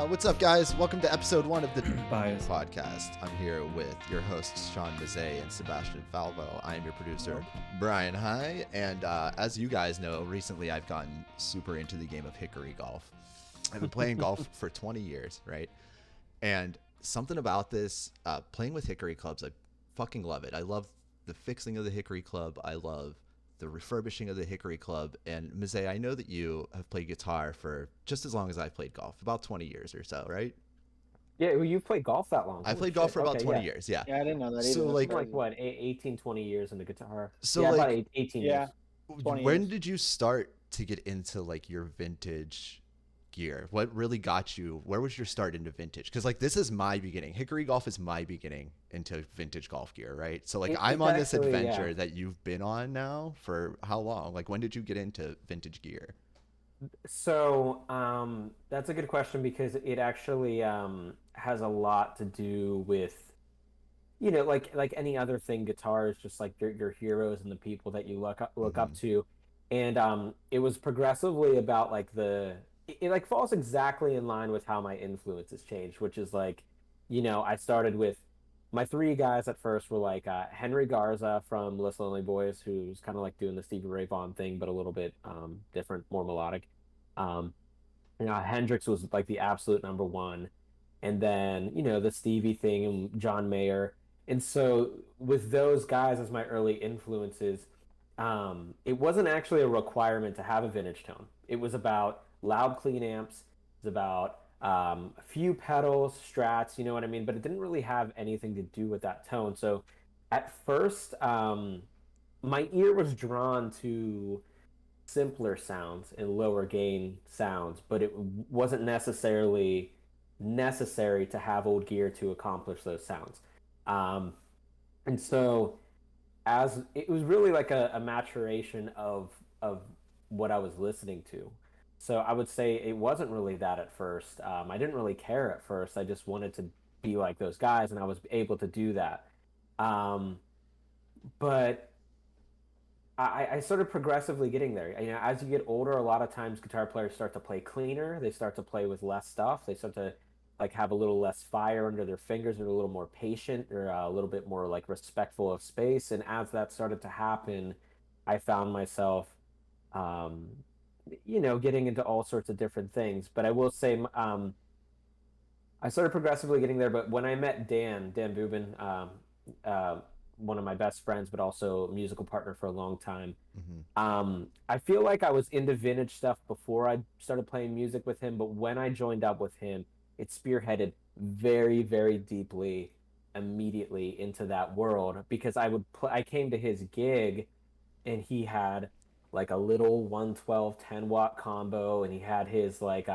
What's up, guys? Welcome to episode 1 of the Bias podcast. I'm here with your hosts, Shawn, Mazzei, and Sebastian Falvo. I am your producer, Brian. Hi. And as you guys know, recently I've gotten super into the game of hickory golf. I've been playing golf for 20 years, right? And something about this, playing with hickory clubs, I fucking love it. I love the fixing of the hickory club. I love the refurbishing of the hickory club. And Mazzei, I know that you have played guitar for just as long as I've played golf, about 20 years or so, right? Yeah, well, you've played golf that long. I played golf for about 20 years, yeah. Yeah, I didn't know that So, either. like, Like what, 18, 20 years in the guitar? So, yeah, like, about 18 yeah. years. 20 when years. did you start to get into, like, your vintage gear? What really got you? Where was your start into vintage? Because, like, this is my beginning. Hickory golf is my beginning into vintage golf gear, right? So, like, I'm on this actually, adventure yeah. that you've been on now for how long? Like, when did you get into vintage gear? So that's a good question because it actually has a lot to do with, you know, like any other thing. Guitar is just like your heroes and the people that you look up to, and it was progressively about like it like falls exactly in line with how my influences changed, which is like, you know, I started with my three guys at first were like Henry Garza from Los Lonely Boys, who's kind of like doing the Stevie Ray Vaughan thing, but a little bit different, more melodic. Um, you know, Hendrix was like the absolute number one, and then you know the Stevie thing and John Mayer. And so with those guys as my early influences, it wasn't actually a requirement to have a vintage tone. It was about loud, clean amps. It was about a few pedals, strats, you know what I mean? But it didn't really have anything to do with that tone. So at first, my ear was drawn to simpler sounds and lower gain sounds, but it wasn't necessarily necessary to have old gear to accomplish those sounds. Um, and so as it was really like a maturation of what I was listening to. So I would say it wasn't really that at first. I didn't really care at first. I just wanted to be like those guys, and I was able to do that. But I started progressively getting there. You know, as you get older, a lot of times guitar players start to play cleaner. They start to play with less stuff. They start to like have a little less fire under their fingers. They're a little more patient or a little bit more like respectful of space. And as that started to happen, I found myself, um, you know, getting into all sorts of different things. But I will say, I started progressively getting there. But when I met Dan Boobin, uh, one of my best friends, but also a musical partner for a long time. I feel like I was into vintage stuff before I started playing music with him, but when I joined up with him, it spearheaded very, very deeply immediately into that world because I came to his gig and he had like a little 112 10-watt combo and he had his like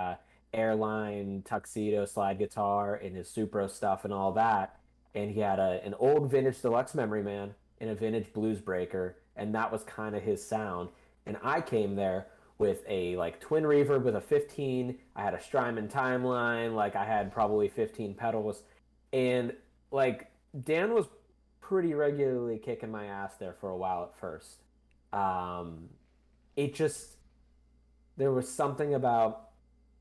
airline tuxedo slide guitar and his Supro stuff and all that, and he had an old vintage deluxe Memory Man and a vintage blues breaker, and that was kind of his sound. And I came there with a like twin reverb with a 15. I had a Strymon timeline, like I had probably 15 pedals, and like Dan was pretty regularly kicking my ass there for a while at first. It just there was something about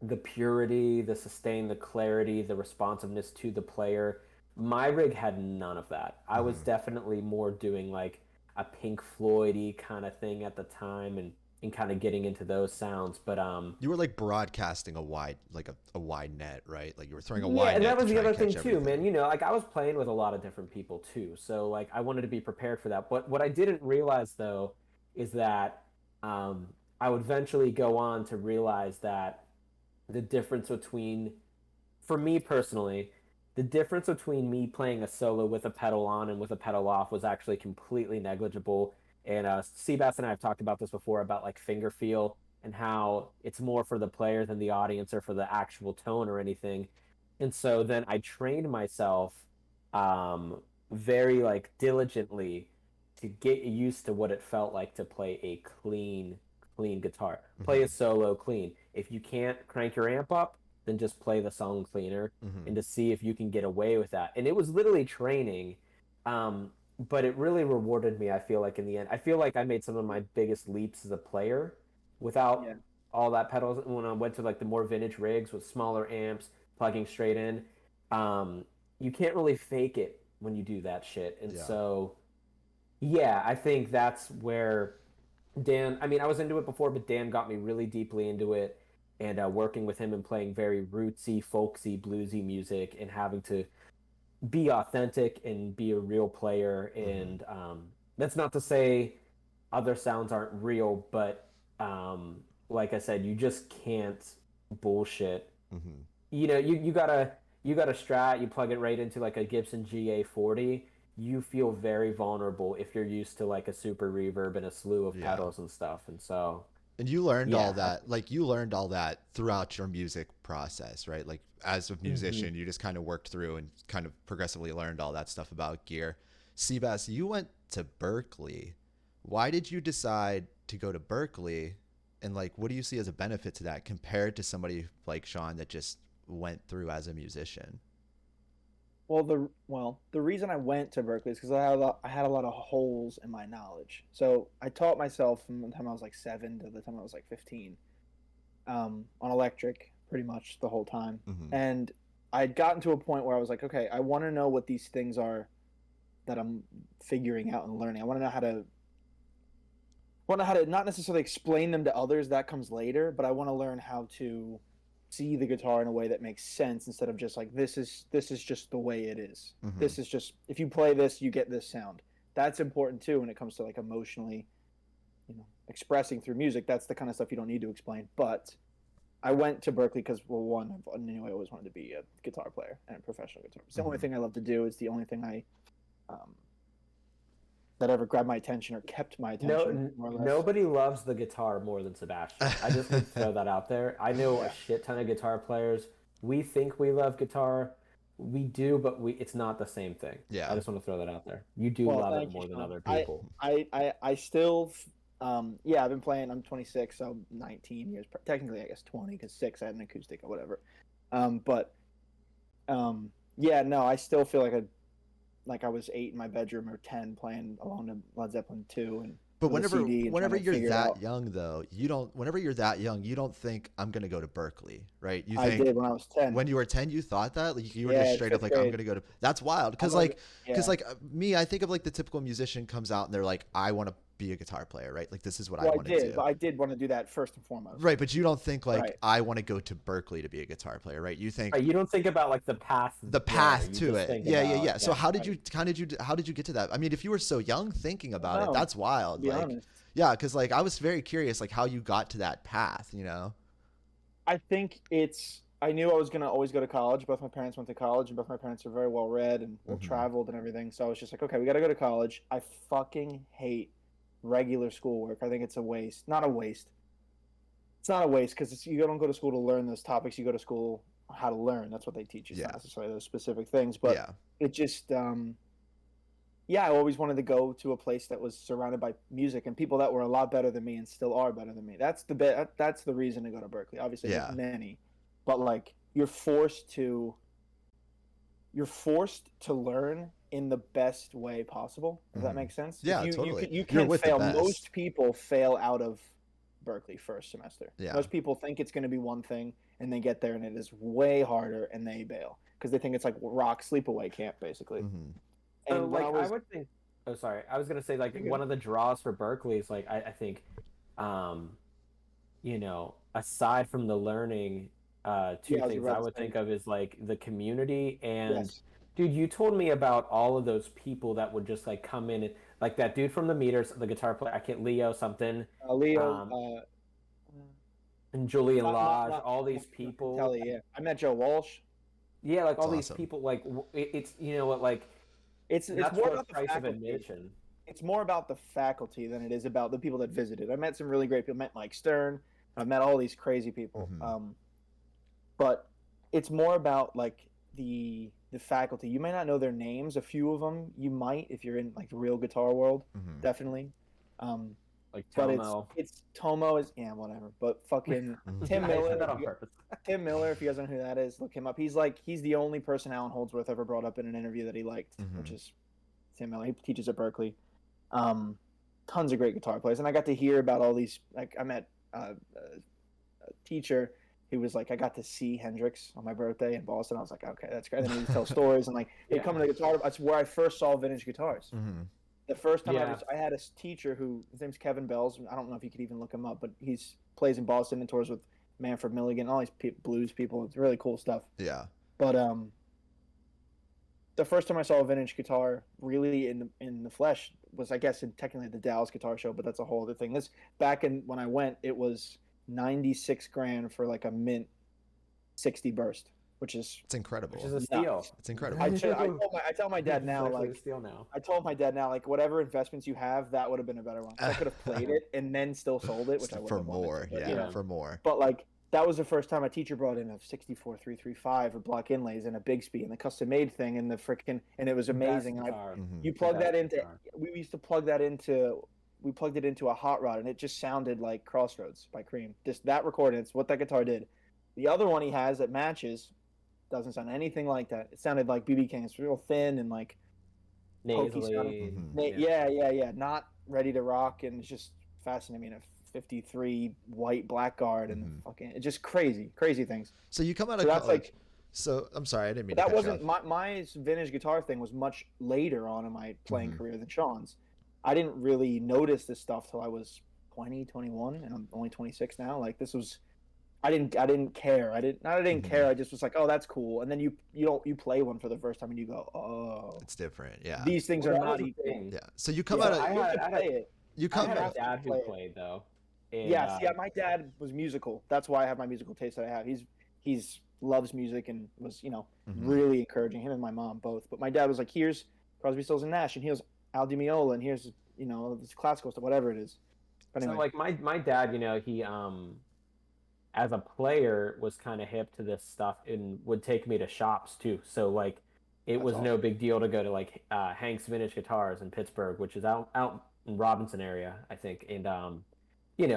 the purity, the sustain, the clarity, the responsiveness to the player. My rig had none of that. I was definitely more doing like a Pink Floyd-y kind of thing at the time and kind of getting into those sounds. But You were like broadcasting a wide net, right? Like you were throwing a yeah, wide and net that was to the try other and thing catch too, everything. man. You know, like I was playing with a lot of different people too, so like I wanted to be prepared for that. But what I didn't realize though is that I would eventually go on to realize that the difference between, for me personally, the difference between me playing a solo with a pedal on and with a pedal off was actually completely negligible. And Sebastian and I have talked about this before about like finger feel and how it's more for the player than the audience or for the actual tone or anything. And so then I trained myself um, very like diligently to get used to what it felt like to play a clean guitar. Play a solo clean. If you can't crank your amp up, then just play the song cleaner and to see if you can get away with that. And it was literally training, but it really rewarded me, I feel like, in the end. I feel like I made some of my biggest leaps as a player without all that pedals when I went to like the more vintage rigs with smaller amps, plugging straight in. You can't really fake it when you do that shit. And Yeah. so, yeah, I think that's where Dan, I mean, I was into it before, but Dan got me really deeply into it. And working with him and playing very rootsy, folksy, bluesy music and having to be authentic and be a real player. Mm-hmm. And that's not to say other sounds aren't real, but like I said, you just can't bullshit. Mm-hmm. You got a Strat, you plug it right into like a Gibson GA40. You feel very vulnerable if you're used to like a super reverb and a slew of Yeah. pedals and stuff. And so, And you learned all yeah. that, like you learned all that throughout your music process, right? Like as a Mhm. musician, you just kind of worked through and kind of progressively learned all that stuff about gear. Seabass, you went to Berkeley. Why did you decide to go to Berkeley? And like, what do you see as a benefit to that compared to somebody like Shawn that just went through as a musician? The reason I went to Berkeley is because I had a lot of holes in my knowledge. So I taught myself from the time I was like 7 to the time I was like 15, on electric pretty much the whole time. Mm-hmm. And I'd gotten to a point where I was like, okay, I want to know what these things are that I'm figuring out and learning. I want to know how to not necessarily explain them to others. That comes later, but I want to learn how to see the guitar in a way that makes sense instead of just like this is just the way it is. Mm-hmm. This is just if you play this, you get this sound. That's important too when it comes to like emotionally, expressing through music. That's the kind of stuff you don't need to explain. But I went to Berkeley because, well, one, I knew I always wanted to be a guitar player and a professional guitar. It's the only thing I love to do. It's the only thing that ever grabbed my attention or kept my attention. Nobody loves the guitar more than Sebastian. I just want to throw that out there. I know a shit ton of guitar players. We think we love guitar. We do, but it's not the same thing. Yeah. I just want to throw that out there. You do love it more than other people. I still, I've been playing. I'm 26, so 19 years. Technically, I guess 20 because 6 I had an acoustic or whatever. I still feel like I was 8 in my bedroom or 10 playing along to Led Zeppelin 2 and but whenever you're that out. young though, whenever you're that young, you don't think I'm going to go to Berkeley, right? You I think did when I was 10. When you were 10, you thought that? Like you were just straight up like, I'm going to go to, that's wild. Cause me, I think of like the typical musician comes out and they're like, I want to be a guitar player, right? Like this is what I want to do. But I did want to do that first and foremost. Right. But you don't think like, I want to go to Berkeley to be a guitar player, right? You think, you don't think about like the path to it. Yeah. So how did you get to that? I mean, if you were so young thinking about it, that's wild. To be honest. Yeah, because like I was very curious, like how you got to that path, I think I knew I was gonna always go to college. Both my parents went to college, and both my parents are very well read and well traveled and everything. So I was just like, okay, we got to go to college. I fucking hate regular schoolwork. I think it's a waste. Not a waste. It's not a waste because you don't go to school to learn those topics. You go to school how to learn. That's what they teach you. It's not necessarily those specific things, but it just I always wanted to go to a place that was surrounded by music and people that were a lot better than me and still are better than me. That's the reason to go to Berkeley. Obviously, there's many, but like you're forced to learn in the best way possible. Does that make sense? Yeah, totally. You can't fail. Most people fail out of Berkeley first semester. Yeah. Most people think it's going to be one thing and they get there and it is way harder and they bail because they think it's like rock sleepaway camp basically. So, like, I would think. Oh, sorry. I was gonna say like one of the draws for Berkeley is like I think, aside from the learning, two things I would think of is like the community and, dude, you told me about all of those people that would just like come in and like that dude from the Meters, the guitar player. I can't Leo something. And Julian Lodge, all these people. Kelly, yeah. I met Joe Walsh. Yeah, like all these people. Like it's like. It's more about the faculty. It's more about the faculty than it is about the people that visited. I met some really great people. I met Mike Stern. I've met all these crazy people. But it's more about like the faculty. You may not know their names. A few of them you might if you're in like the real guitar world, definitely. Like Tomo. But it's Tomo is whatever. But fucking Tim Miller. Tim Miller, if you guys don't know who that is, look him up. He's the only person Alan Holdsworth ever brought up in an interview that he liked, which is Tim Miller. He teaches at Berkeley. Tons of great guitar players, and I got to hear about all these. Like I met a teacher. he was like, I got to see Hendrix on my birthday in Boston. I was like, okay, that's great. And then he would tell stories and like he'd come to the guitar. That's where I first saw vintage guitars. Mm-hmm. The first time I had a teacher who his name's Kevin Bells. I don't know if you could even look him up, but he's plays in Boston and tours with Manfred Milligan, all these blues people. It's really cool stuff. Yeah. But the first time I saw a vintage guitar really in the flesh was, I guess, in technically the Dallas Guitar Show, but that's a whole other thing. This back in when I went, it was 96 grand for like a mint 60 burst, which is It's incredible. Which is a steal. It's incredible. I tell my dad now, It's actually like a steal now. I told my dad now, like whatever investments you have, that would have been a better one. I could have played it and then still sold it, which I would for have more, wanted to, but, yeah, for more. But like that was the first time a teacher brought in a 64 335 with block inlays and a Bigsby and the custom made thing and the freaking, and it was amazing. You plug that into we used to plug that into we plugged it into a hot rod and it just sounded like Crossroads by Cream. Just that recording, it's what that guitar did. The other one he has that matches doesn't sound anything like that. It sounded like BB King. It's real thin and like nasally. Yeah. Not ready to rock, and it's just fascinating. I mean, a 53 white Blackguard and fucking, it's just crazy things. So you come out of that's college. like. So I'm sorry, I didn't mean. That to cut wasn't you off. my vintage guitar thing was much later on in my playing career than Shawn's. I didn't really notice this stuff till I was 20, 21, and I'm only 26 now. Like this was. I didn't care. I didn't care. I just was like, oh, that's cool. And then you play one for the first time and you go, oh, It's different. Yeah. these things are not equal. Yeah. So you come out of. I had a out. dad who played though. And, Yeah, my dad was musical. That's why I have my musical taste that I have. He's loves music and was, really encouraging, him and my mom both. But my dad was like, here's Crosby, Stills and Nash, and here's Al Di Meola, and here's, this classical stuff, whatever it is. But anyway. So like my dad, he as a player was kind of hip to this stuff and would take me to shops too. So like it was no big deal to go to like Hank's Vintage Guitars in Pittsburgh, which is out in Robinson area, I think. And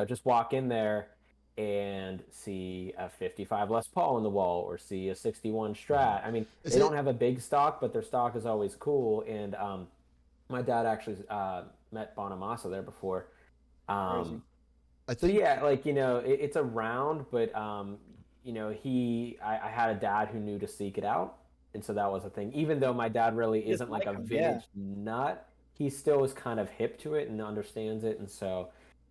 just walk in there and see a 55 Les Paul on the wall or see a 61 Strat. I mean, they don't have a big stock, but their stock is always cool. And my dad actually met Bonamassa there before. Crazy. It's around, but I had a dad who knew to seek it out, and so that was a thing. Even though my dad really isn't like a vintage nut, he still is kind of hip to it and understands it, and so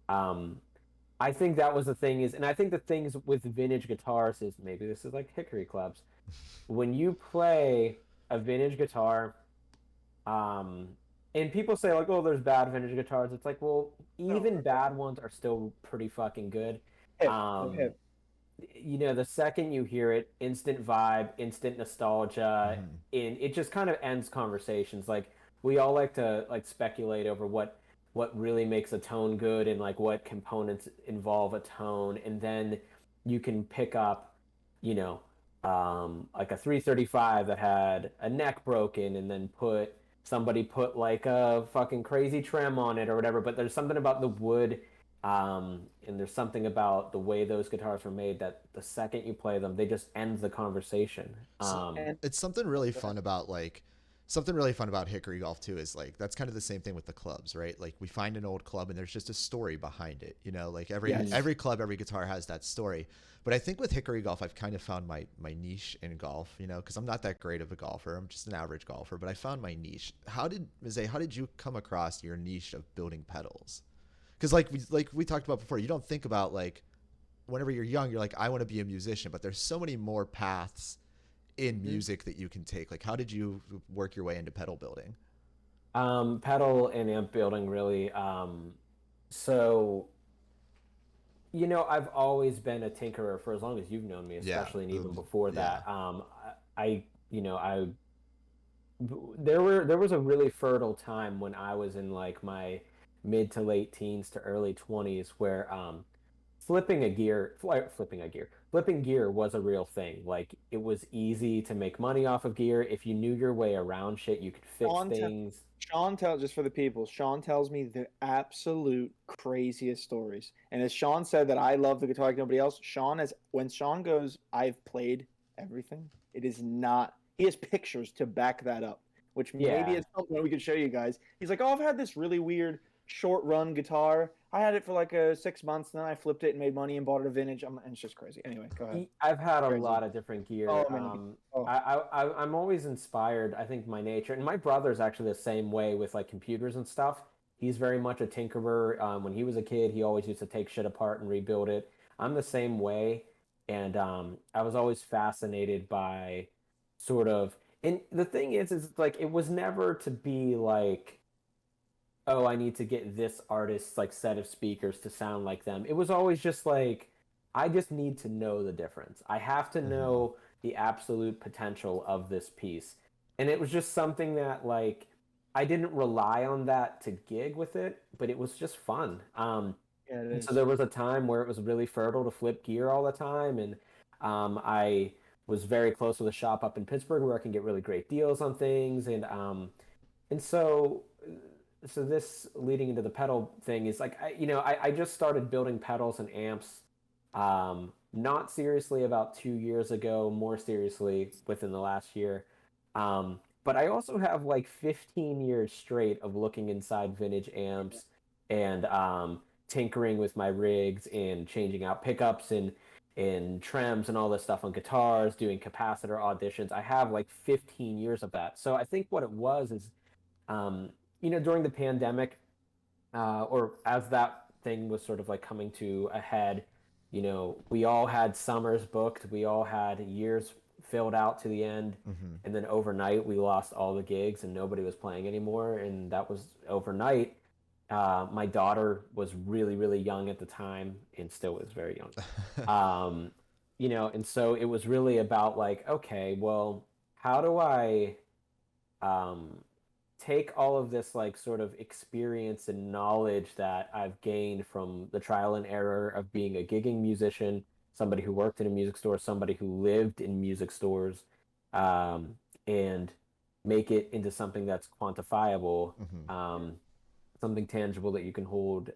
I think that was the thing is, and I think the things with vintage guitars is, maybe this is like Hickory Clubs, when you play a vintage guitar, and people say like, oh, there's bad vintage guitars. It's like, well, even bad ones are still pretty fucking good. Hip. The second you hear it, instant vibe, instant nostalgia, and it just kind of ends conversations. Like we all like to like speculate over what really makes a tone good and like what components involve a tone, and then you can pick up, like a 335 that had a neck broken, and then somebody put like a fucking crazy trem on it or whatever, but there's something about the wood and there's something about the way those guitars were made that the second you play them, they just end the conversation. It's something really fun about Hickory Golf too, is like, that's kind of the same thing with the clubs, right? Like we find an old club and there's just a story behind it, like every club, every guitar has that story. But I think with Hickory Golf, I've kind of found my niche in golf, because I'm not that great of a golfer. I'm just an average golfer, but I found my niche. Mazzei, how did you come across your niche of building pedals? Because like we talked about before, you don't think about like, whenever you're young, you're like, I want to be a musician, but there's so many more paths in music that you can take. Like, how did you work your way into pedal building? Pedal and amp building, really. I've always been a tinkerer for as long as you've known me, especially, and even before that. There was a really fertile time when I was in like my mid to late teens to early 20s where flipping gear was a real thing. Like it was easy to make money off of gear. If you knew your way around shit, you could fix things. Sean just for the people, Sean tells me the absolute craziest stories. And as Sean said that I love the guitar like nobody else, when Sean goes, I've played everything, it is not, he has pictures to back that up, which maybe at some point we could show you guys. He's like, oh, I've had this really weird short run guitar. I had it for like 6 months, and then I flipped it and made money and bought it a vintage. And it's just crazy. Anyway, go ahead. I've had a Crazy. lot of different gear. Oh, I mean, oh. I'm always inspired. I think my nature, and my brother's actually the same way with like computers and stuff. He's very much a tinkerer. When he was a kid, he always used to take shit apart and rebuild it. I'm the same way, and I was always fascinated by sort of. And the thing is like it was never to be like, oh, I need to get this artist's like set of speakers to sound like them. It was always just like, I just need to know the difference. I have to know the absolute potential of this piece. And it was just something that like I didn't rely on that to gig with it, but it was just fun. Yeah, it And is. so there was a time where it was really fertile to flip gear all the time, and I was very close with a shop up in Pittsburgh where I can get really great deals on things, and so this leading into the pedal thing is like I just started building pedals and amps, not seriously about 2 years ago, more seriously within the last year. But I also have like 15 years straight of looking inside vintage amps and tinkering with my rigs and changing out pickups and trems and all this stuff on guitars, doing capacitor auditions. I have like 15 years of that. So I think what it was is, during the pandemic, or as that thing was sort of like coming to a head, we all had summers booked, we all had years filled out to the end, and then overnight we lost all the gigs and nobody was playing anymore, and that was overnight. My daughter was really, really young at the time and still is very young. And so it was really about like, okay, well, how do I take all of this like sort of experience and knowledge that I've gained from the trial and error of being a gigging musician, somebody who worked in a music store, somebody who lived in music stores, and make it into something that's quantifiable, something tangible that you can hold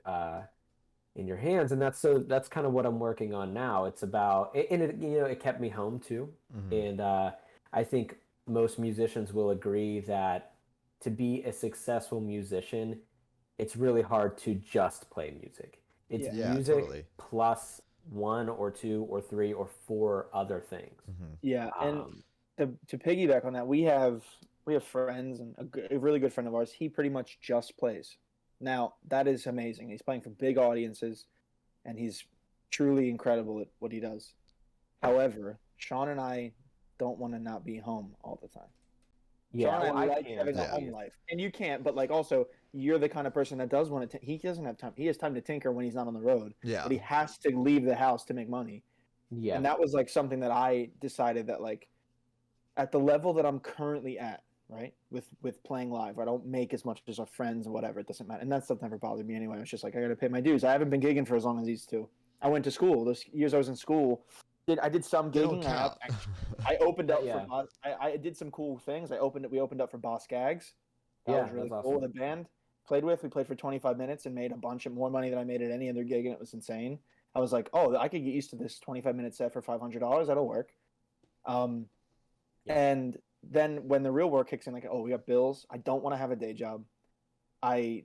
in your hands. And that's kind of what I'm working on now. It's about, and it kept me home too. And I think most musicians will agree that to be a successful musician, it's really hard to just play music. It's music totally. plus one or two or three or four other things. Yeah, and to piggyback on that, we have friends, and a really good friend of ours. He pretty much just plays. Now that is amazing. He's playing for big audiences, and he's truly incredible at what he does. However, Shawn and I don't want to not be home all the time. Yeah, Shawn and I like can't. having a home life, and you can't. But like, also, you're the kind of person that does want to. He doesn't have time. He has time to tinker when he's not on the road. Yeah. But he has to leave the house to make money. Yeah. And that was like something that I decided that like, at the level that I'm currently at, right, with playing live, where I don't make as much as our friends and whatever, it doesn't matter. And that stuff never bothered me anyway. It's just like, I got to pay my dues. I haven't been gigging for as long as these two. I went to school. Those years I was in school, I did some gigging. I opened up for I did some cool things. We opened up for Boss Gags. That was really cool. Awesome. The band we played for 25 minutes and made a bunch of more money than I made at any other gig, and it was insane. I was like, oh, I could get used to this 25-minute set for $500. That'll work. And then when the real work kicks in, like, oh, we got bills. I don't want to have a day job. I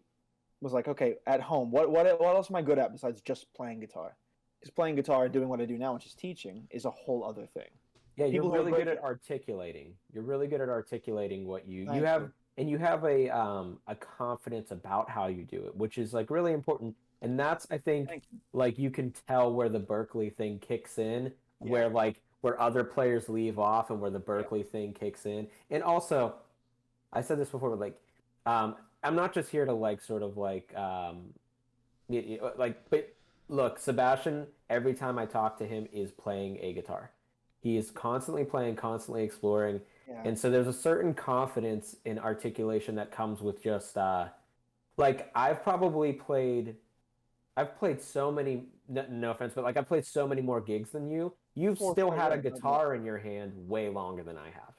was like, okay, at home, what else am I good at besides just playing guitar? Because playing guitar and doing what I do now, which is teaching, is a whole other thing. Yeah, you're really good at articulating. You're really good at articulating what you have, and you have a confidence about how you do it, which is like really important. And that's, I think, like you can tell where the Berkeley thing kicks in, where other players leave off, and where the Berkeley thing kicks in. And also, I said this before, but like, I'm not just here to like sort of like, but look, Sebastian, every time I talk to him, is playing a guitar. He is constantly playing, constantly exploring. Yeah. And so there's a certain confidence in articulation that comes with just, like, I've played so many, no offense, but like I've played so many more gigs than you. You've still had a guitar in your hand way longer than I have.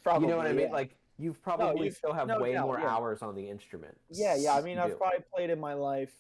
Probably, you know what I mean? Like, you've probably still have way more hours on the instrument. Yeah. I mean, I've probably played in my life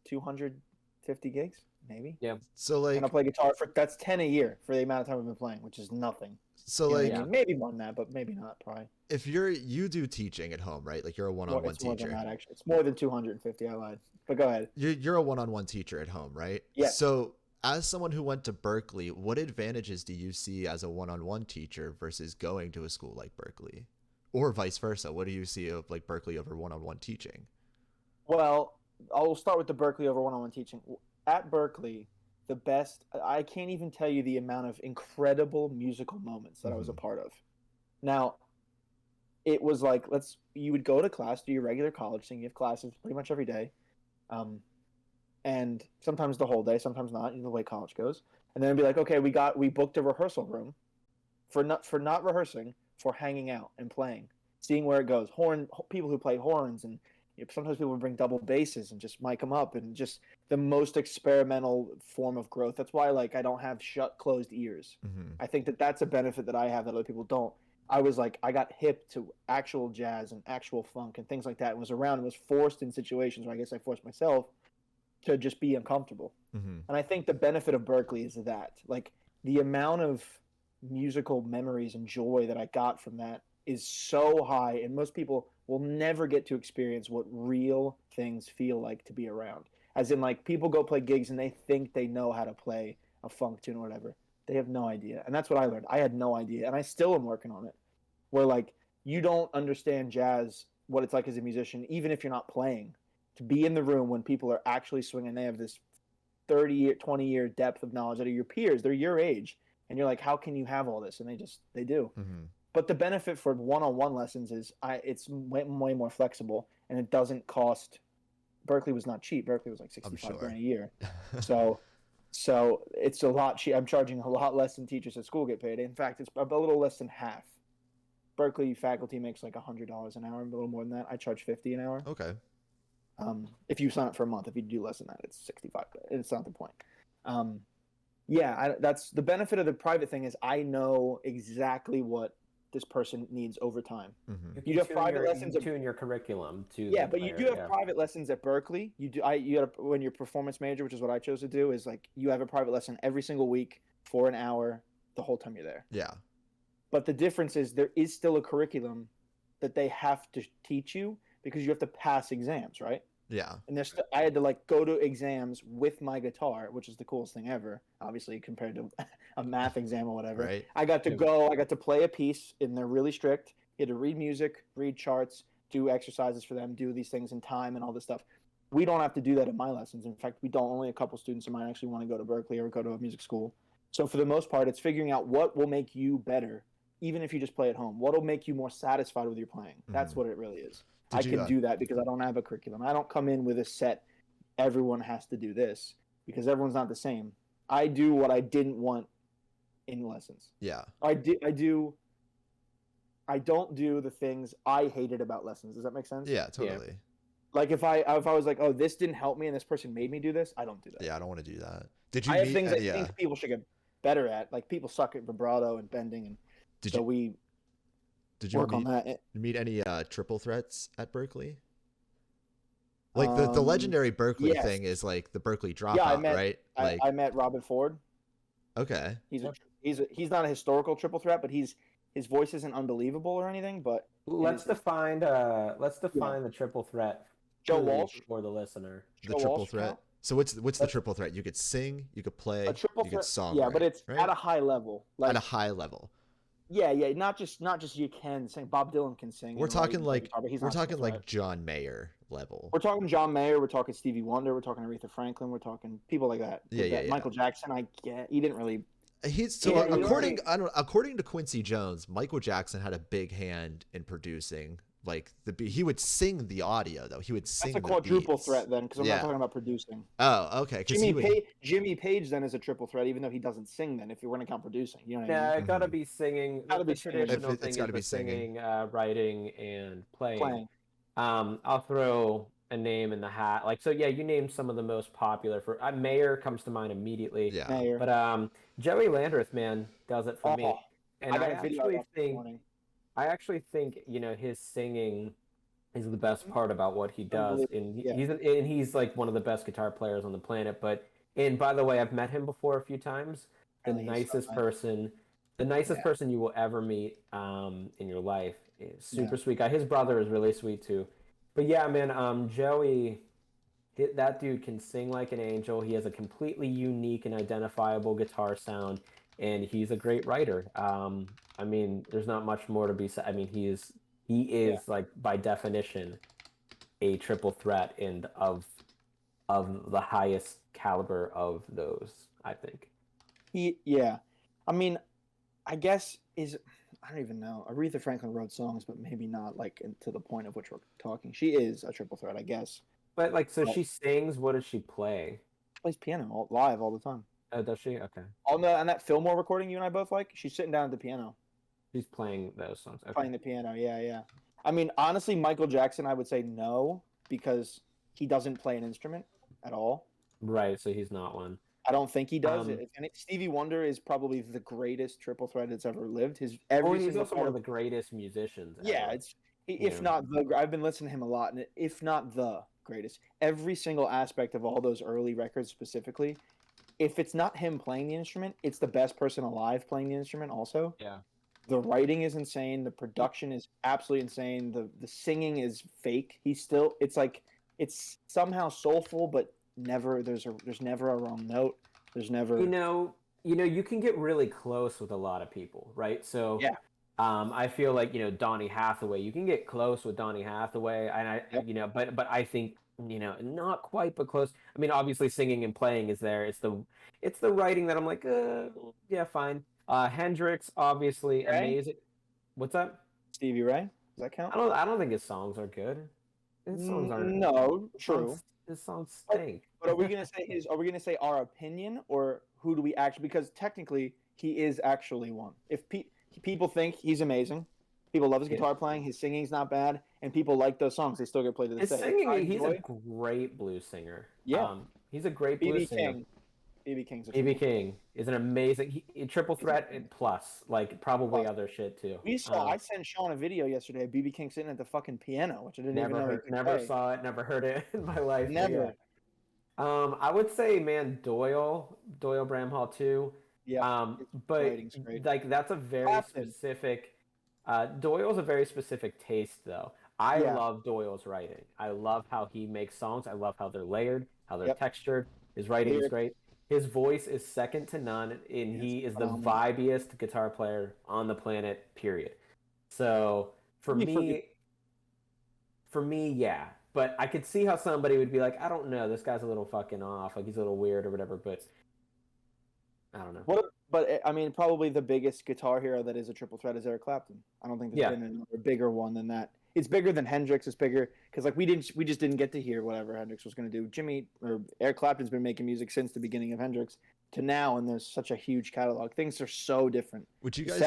250 gigs, maybe. Yeah. So like, and I play guitar that's 10 a year for the amount of time I've been playing, which is nothing. So You know what like, I mean? Maybe more than that, but maybe not. Probably. if you do teaching at home, right? Like you're a one-on-one It's more than teacher. that actually. It's more than 250. I lied. But go ahead. You're a one-on-one teacher at home, right? Yes. So as someone who went to Berkeley, what advantages do you see as a one-on-one teacher versus going to a school like Berkeley? Or vice versa? What do you see of like Berkeley over one-on-one teaching? Well, I'll start with the Berkeley over one-on-one teaching. At Berkeley, the best, I can't even tell you the amount of incredible musical moments that I was a part of. Now, it was like, you would go to class, do your regular college thing. You have classes pretty much every day. And sometimes the whole day, sometimes not, the way college goes. And then it'd be like, okay, we booked a rehearsal room for not rehearsing, for hanging out and playing, seeing where it goes. People who play horns, and sometimes people would bring double basses and just mic them up, and just the most experimental form of growth. That's why I don't have closed ears. I think that's a benefit that I have that other people don't. I got hip to actual jazz and actual funk and things like that, and was around and was forced in situations where I guess I forced myself to just be uncomfortable. And I think the benefit of Berkeley is that, the amount of musical memories and joy that I got from that is so high, and most people will never get to experience what real things feel like to be around. As in, people go play gigs and they think they know how to play a funk tune or whatever. They have no idea. And that's what I learned. I had no idea, and I still am working on it. Where you don't understand jazz, what it's like as a musician, even if you're not playing, to be in the room when people are actually swinging. They have this 30-year, 20-year depth of knowledge that are your peers. They're your age. And you're like, how can you have all this? And they do. But the benefit for one-on-one lessons is it's way more flexible, and it doesn't cost. Berkeley was not cheap. Berkeley was like $65,000 a year. So it's a lot cheap. I'm charging a lot less than teachers at school get paid. In fact, it's a little less than half. Berkeley faculty makes like $100 an hour, a little more than that. I charge $50 an hour. Okay. If you sign up for a month. If you do less than that, it's $65. It's not the point. That's the benefit of the private thing, is I know exactly what this person needs over time. You have private lessons. You tune your curriculum to. Yeah, but you do have private lessons at Berkeley. When you're performance major, which is what I chose to do, is you have a private lesson every single week for an hour the whole time you're there. Yeah. But the difference is there is still a curriculum that they have to teach you, because you have to pass exams, right? Yeah. And I had to go to exams with my guitar, which is the coolest thing ever, obviously, compared to a math exam or whatever. Right. I got to play a piece, and they're really strict. You had to read music, read charts, do exercises for them, do these things in time and all this stuff. We don't have to do that in my lessons. In fact, we don't. Only a couple students of mine actually want to go to Berkeley or go to a music school. So for the most part, it's figuring out what will make you better, even if you just play at home. What will make you more satisfied with your playing? That's what it really is. I can do that because I don't have a curriculum. I don't come in with a set, everyone has to do this, because everyone's not the same. I do what I didn't want in lessons. Yeah. I don't do the things I hated about lessons. Does that make sense? Yeah, totally. Yeah. If I was like, oh, this didn't help me and this person made me do this, I don't do that. Yeah, I don't want to do that. Did you I have things I think people should get better at. People suck at vibrato and bending, and Did you work on that. Meet any triple threats at Berkeley? The legendary Berkeley thing is the Berkeley dropout, right? I met Robin Ford. Okay. He's not a historical triple threat, but his voice isn't unbelievable or anything. But let's define the triple threat. Joe Walsh for the listener. The triple threat. Count? So what's the triple threat? You could sing, you could play, you could songwrite. Yeah, but it's at a high level. At a high level. Yeah, not just you can sing. Bob Dylan can sing. We're talking John Mayer level. We're talking John Mayer. We're talking Stevie Wonder. We're talking Aretha Franklin. We're talking people like that. Yeah. Michael Jackson. He didn't really. According to Quincy Jones, Michael Jackson had a big hand in producing he would sing the audio though. He would sing. That's a quadruple threat then, because I'm not talking about producing. Oh, okay. Jimmy Page then is a triple threat, even though he doesn't sing. Then, if you want to count producing, you know what I mean? Yeah, it gotta be singing. The traditional thing it's gotta be singing, writing, and playing. I'll throw a name in the hat. You named some of the most popular. For Mayer comes to mind immediately. Yeah. Mayer. But Joey Landreth, man, does it for me. And I actually think his singing is the best part about what he does, and he's one of the best guitar players on the planet. And by the way, I've met him before a few times. The nicest person, The nicest Yeah. person you will ever meet in your life. Super Yeah. sweet guy. His brother is really sweet too. But yeah, man, Joey, that dude can sing like an angel. He has a completely unique and identifiable guitar sound, and he's a great writer. I mean, there's not much more to be said. I mean, he Yeah. is like by definition a triple threat and of the highest caliber of those, I think. Yeah. I mean, I guess I don't even know. Aretha Franklin wrote songs, but maybe not like to the point of which we're talking. She is a triple threat, I guess. But like, so But she sings. What does she play? she plays piano live all the time. Oh, does she? Okay, On that Fillmore recording you and I both like, she's sitting down at the piano, she's playing those songs. Okay. playing the piano. Yeah, yeah. I mean, honestly, Michael Jackson, I would say no because he doesn't play an instrument at all. Right, so he's not one. I don't think he does. Um, And Stevie Wonder is probably the greatest triple threat that's ever lived. He's also one of the greatest musicians yeah, ever. it's if not the. I've been listening to him a lot, and if not the greatest, every single aspect of all those early records specifically. If it's not him playing the instrument, it's the best person alive playing the instrument. Also, Yeah. the writing is insane. The production is absolutely insane. The singing is fake. It's somehow soulful, but there's never a wrong note. There's never You can get really close with a lot of people, right? So Yeah. I feel like Donny Hathaway. You can get close with Donny Hathaway, and Yep. but I think not quite, but close. I mean, obviously, singing and playing is there. It's the writing that I'm like, yeah, fine. Hendrix, obviously, Ray? amazing. What's that? Stevie Ray. Does that count? I don't think his songs are good. His songs aren't. No, true. His songs But- stink. But are we gonna say Are we gonna say our opinion, or who do we actually? Because technically, he is actually one. If people think he's amazing, people love his guitar playing, his singing's not bad, and people like those songs, they still get played to this His day. singing, he's a great blues singer. Yeah. He's a great BB blues singer. King. BB King's a BB triple threat. King is an amazing triple threat and plus, like probably other shit too. I sent Shawn a video yesterday of BB King sitting at the fucking piano, which I didn't even know. Never saw it, never heard it in my life. Never. I would say, man, Doyle Bramhall too. Yeah. But writing's great. like that's a very Clapton. specific. Doyle's a very specific taste, though. I Yeah. love Doyle's writing. I love how he makes songs. I love how they're layered, how they're Yep. textured. His writing is Lyric. great. His voice is second to none, and he is the phenomenal. vibiest guitar player on the planet. Period. So for me, yeah. But I could see how somebody would be like, I don't know, this guy's a little fucking off, like he's a little weird or whatever. But I don't know. But I mean, probably the biggest guitar hero that is a triple threat is Eric Clapton. I don't think there's been another bigger one than that. It's bigger than Hendrix. It's bigger because like we just didn't get to hear whatever Hendrix was going to do. Eric Clapton's been making music since the beginning of Hendrix to now, and there's such a huge catalog. Things are so different. Would you guys?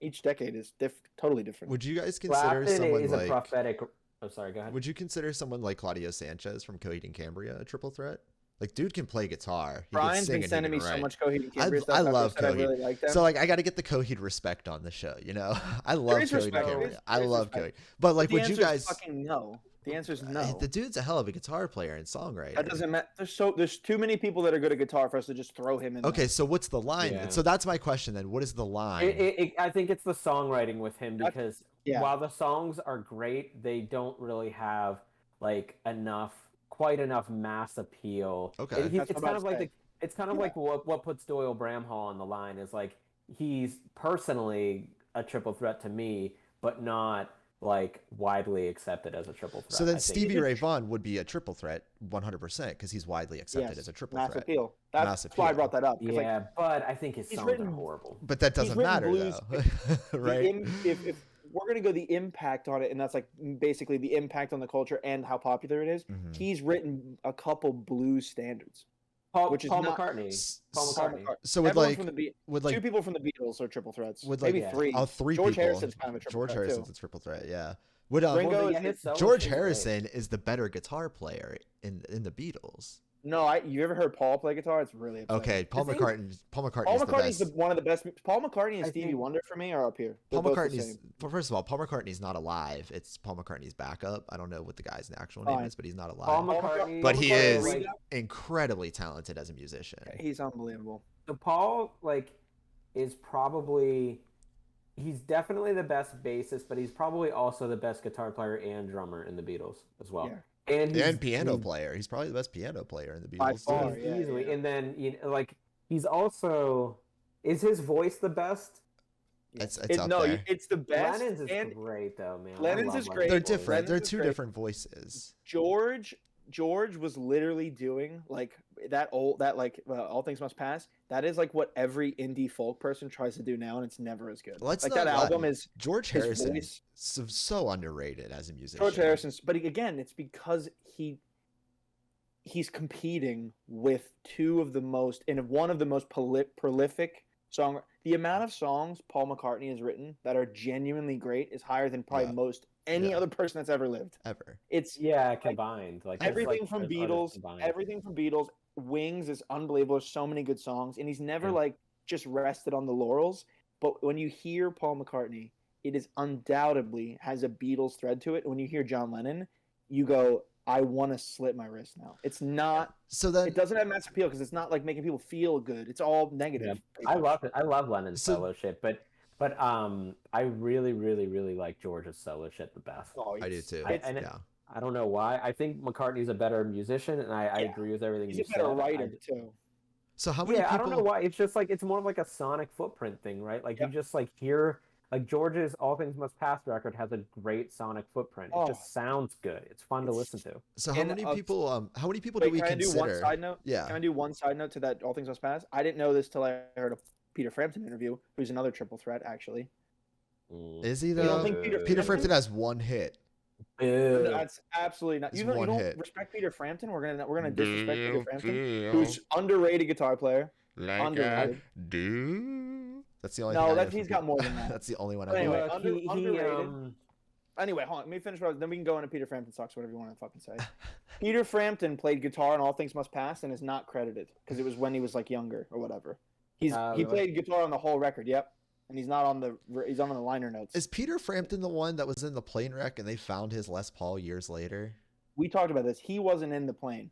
Each decade is totally different. Would you guys consider Clapton someone is like? a prophetic. Oh, sorry. Go ahead. Would you consider someone like Claudio Sanchez from Coheed and Cambria a triple threat? Like, dude can play guitar. He Brian's can sing been sending me so much Coheed and Cambria stuff. I love Coheed. I really like them. So like, I got to get the Coheed respect on the show. I love Coheed and Cambria. I love Coheed. But like, would you guys? Fucking no. The answer is no. The dude's a hell of a guitar player and songwriter. That doesn't matter. There's too many people that are good at guitar for us to just throw him in. Okay, so what's the line? Yeah. So that's my question then. What is the line? I think it's the songwriting with him because Yeah. while the songs are great, they don't really have like quite enough mass appeal. Okay. It's kind of like what puts Doyle Bramhall on the line is like he's personally a triple threat to me, but not like widely accepted as a triple threat. So then Stevie Ray Vaughan would be a triple threat 100% because he's widely accepted Yes. as a triple Mass threat. appeal. That's Mass why I appeal. brought that up. 'cause, Yeah, but I think his he's songs written- are horrible. But that doesn't written matter blues- though, right? If we're gonna go the impact on it, and that's like basically the impact on the culture and how popular it is, Mhm. he's written a couple blues standards. Which is Paul not- McCartney. Paul So- McCartney. So would Everyone like from the would two like people from the Beatles are triple threats. would Maybe like- three. three George people. Harrison's kind of a triple George threat Harrison's too. a triple threat, yeah. Would Ringo Well, is yeah, his solos George are great. Harrison is the better guitar player in the Beatles. No, you ever heard Paul play guitar? It's really upsetting. Okay, Paul Is he? McCartney's Paul the McCartney's best. one of the best. Paul McCartney and I Stevie think- Wonder for me are up here. They're Paul both the McCartney's same. first of all, Paul McCartney's not alive. It's Paul McCartney's backup. I don't know what the guy's actual Fine. name is, but he's not alive. Paul McCartney. But he Paul is McCartney, incredibly talented as a musician. He's unbelievable. So Paul, like, is probably he's definitely the best bassist, but he's probably also the best guitar player and drummer in the Beatles as well. Yeah. And piano player. He's probably the best piano player in the Beatles. By far, too. yeah, easily. yeah. And then like he's also is his voice the best? It's up there. It's the best. Lennon's is and great though, man. Lennon's is great. They're different. Lennon's They're is two great. different voices. George was literally doing like All Things Must Pass. That is like what every indie folk person tries to do now, and it's never as good. Let's like not that lie. album is George Harrison is so underrated as a musician. George Harrison's, but again, it's because he's competing with one of the most prolific song. The amount of songs Paul McCartney has written that are genuinely great is higher than probably any other person that's ever lived. Ever. It's combined. Like everything from Beatles. Everything from Beatles. Wings is unbelievable. There's so many good songs, and he's never like just rested on the laurels. But when you hear Paul McCartney, it is undoubtedly has a Beatles thread to it. When you hear John Lennon, you go, I want to slit my wrist now. It's not. So then it doesn't have mass appeal because it's not like making people feel good. It's all negative. Yeah. I love it. I love Lennon's solo shit, but I really, really, really like George's solo shit the best. Oh, I do too. I don't know why. I think McCartney's a better musician, and I agree with everything you said. He's a better writer too. So how many people... I don't know why. It's just like it's more of like a sonic footprint thing, right? Like you just like hear. Like George's All Things Must Pass record has a great sonic footprint. It just sounds good. It's fun to listen to. So how many people do we consider? Can I do one side note? Yeah. Can I do one side note to that All Things Must Pass? I didn't know this till I heard a Peter Frampton interview, who's another triple threat actually. Is he though? You don't think Peter Frampton has one hit. That's absolutely not. You don't respect Peter Frampton. We're gonna disrespect Peter Frampton, who's underrated guitar player. Underrated. That's the only. No, he's got more than that. That's the only one. Anyway, underrated. Anyway, hold on. Let me finish. Then we can go into Peter Frampton sucks. Whatever you want to fucking say. Peter Frampton played guitar on All Things Must Pass and is not credited because it was when he was like younger or whatever. He played guitar on the whole record. Yep. And he's on the liner notes. Is Peter Frampton the one that was in the plane wreck and they found his Les Paul years later? We talked about this. He wasn't in the plane.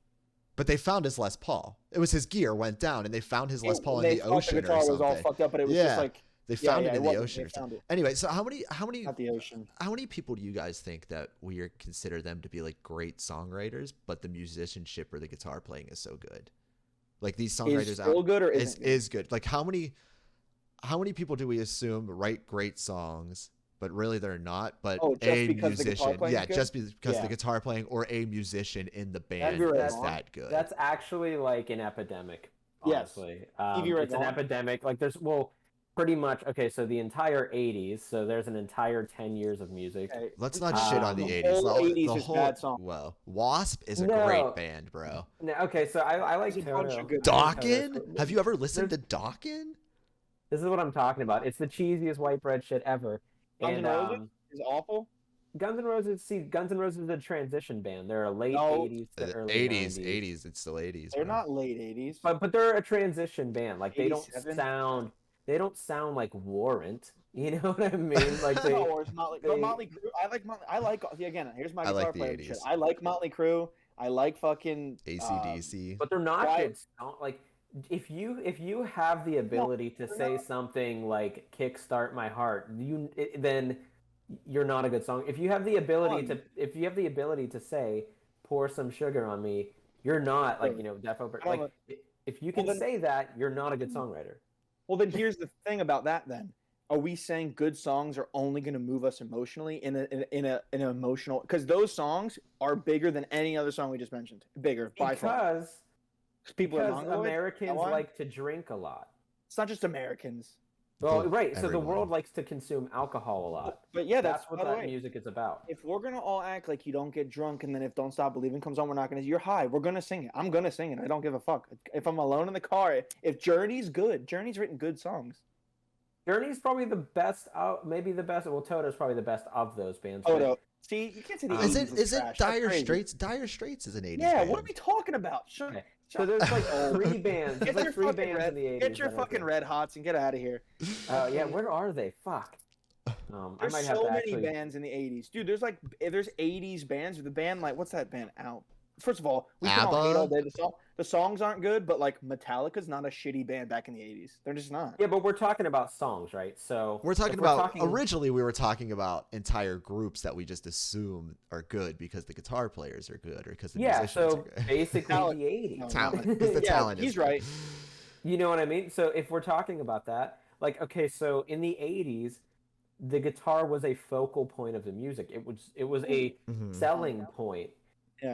But they found his Les Paul. It was his gear went down, and they found his Les Paul in the ocean. The guitar was all fucked up, but it was just like they found it in the ocean. Anyway, so how many not the ocean? How many people do you guys think that we consider them to be like great songwriters, but the musicianship or the guitar playing is so good? Like these songwriters is still good or is good. Like how many people do we assume write great songs? But really, they're not. But a musician, just because the guitar playing or a musician in the band is that good. That's actually like an epidemic. Honestly, it's an epidemic. Like there's pretty much. Okay, so the entire '80s. So there's an entire 10 years of music. Okay. Let's not shit on the '80s. The whole '80s is bad song. Well, Wasp is a great band, bro. No, okay, so I like Dokken. Have you ever listened to Dokken? This is what I'm talking about. It's the cheesiest white bread shit ever. Guns N' Roses is awful. Guns N' Roses is a transition band. They're a late 80s to early 80s. 90s. It's still 80s. They're not late 80s. But they're a transition band. Like 87? they don't sound like Warrant. You know what I mean? Like they Motley Crue. I like again, here's my guitar player shit. I like Motley Crue. I like fucking AC/DC. But they're not good. Like if you have the ability to say something like "Kickstart My Heart," then you're not a good song. If you have the ability to say "Pour Some Sugar on Me," you're not like like if you can say that, you're not a good songwriter. Well, then here's the thing about that. Then are we saying good songs are only going to move us emotionally in an emotional? Because those songs are bigger than any other song we just mentioned. Bigger by far. Because Americans like to drink a lot. It's not just Americans. Well, right. So the world likes to consume alcohol a lot. But yeah, that's what that music is about. If we're gonna all act like you don't get drunk, and then if "Don't Stop Believing" comes on, we're not gonna. You're high. We're gonna sing it. I'm gonna sing it. I don't give a fuck. If I'm alone in the car, if Journey's good, Journey's written good songs. Journey's probably the best. Maybe the best. Well, Toto's probably the best of those bands. Toto. See, you can't say the 80s is it Dire Straits? Dire Straits is an 80s band. band. What are we talking about? Sure. So there's like three bands. There's like three bands in the 80s. Get your fucking Red Hots and get out of here. Yeah, where are they? Fuck. There's so many bands in the 80s. Dude, there's 80s bands. The band, like, what's that band? Out. first of all, we can all hate ABBA? all day. The songs aren't good, but like Metallica's not a shitty band back in the 80s. They're just not. Yeah, but we're talking about songs, right? So We're talking about originally we were talking about entire groups that we just assume are good because the guitar players are good or because the musicians are good. Basically Talent. the 80s. Talent, because the talent is he's good. right. You know what I mean? So if we're talking about that, like, okay, so in the 80s, the guitar was a focal point of the music. It was a selling point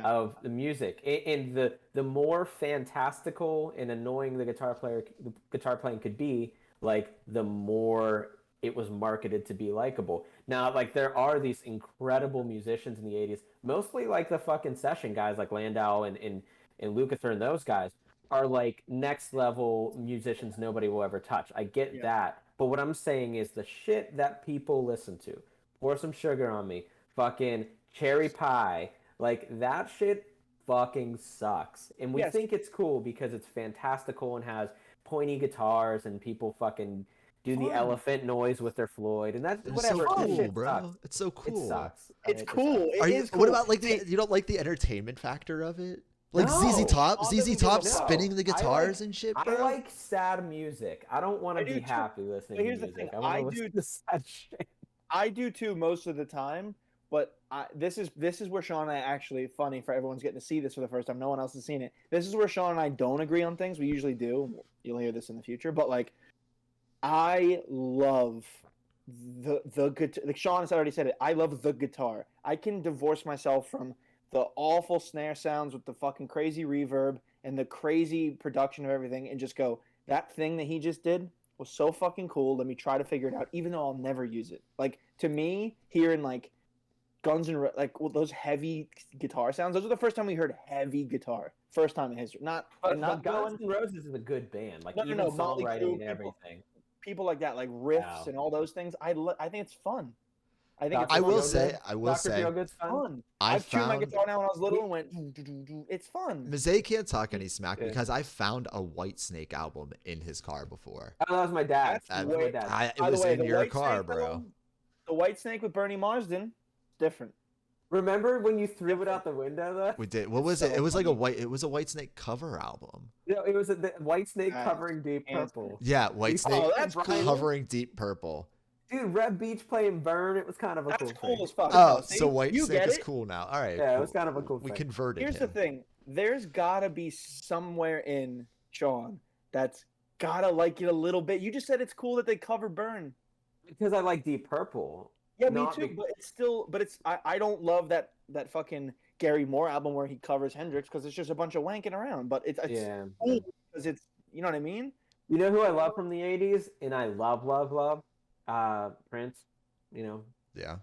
of the music. And the more fantastical and annoying the guitar playing could be, like, the more it was marketed to be likable. Now, like, there are these incredible musicians in the 80s, mostly like the fucking session guys like Landau and Lukather and those guys are like next level musicians nobody will ever touch. I get that. But what I'm saying is the shit that people listen to, Pour Some Sugar on Me, fucking Cherry Pie, like that shit fucking sucks. And we think it's cool because it's fantastical and has pointy guitars and people fucking do the elephant noise with their Floyd and that's whatever. So cool, that shit bro. Sucks. It's so cool. It sucks. It's cool. It is cool. What about like you don't like the entertainment factor of it? Like ZZ Top spinning the guitars and shit, bro. I like sad music. I don't want to be happy listening to music. Thing. I want to listen to sad shit. I do too most of the time, but this is where Shawn and I actually, funny for everyone's getting to see this for the first time. No one else has seen it. This is where Shawn and I don't agree on things. We usually do. You'll hear this in the future, but like I love the guitar. Like Shawn has already said it. I love the guitar. I can divorce myself from the awful snare sounds with the fucking crazy reverb and the crazy production of everything and just go, that thing that he just did was so fucking cool. Let me try to figure it out, even though I'll never use it. Like, to me, hearing, like, those heavy guitar sounds, those are the first time we heard heavy guitar. First time in history. Not Guns N' Roses is a good band. Like, even songwriting and everything. People like that, like riffs and all those things. I think it's fun. I will say, it's fun. I've tuned my guitar now when I was little and went, it's fun. Mazzei can't talk any smack because I found a Whitesnake album in his car before. Oh, that was my dad. It was in your car, bro. The Whitesnake with Bernie Marsden, different. Remember when you threw it out the window, though? We did. What was it? It was like a Whitesnake cover album. No, it was the Whitesnake covering Deep Purple. Yeah, Whitesnake covering Deep Purple. Dude, Red Beach playing Burn, it was kind of a That's cool thing. As fuck. Oh, so Whitesnake is cool now. All right. Yeah, cool. It was kind of a cool thing. We converted Here's the thing. There's got to be somewhere in Shawn that's got to like it a little bit. You just said it's cool that they cover Burn. Because I like Deep Purple. Yeah, me too. But it's still, I don't love that fucking Gary Moore album where he covers Hendrix because it's just a bunch of wanking around. But it's cool because it's, you know what I mean? You know who I love from the 80s? And I love Prince, you know. Yeah.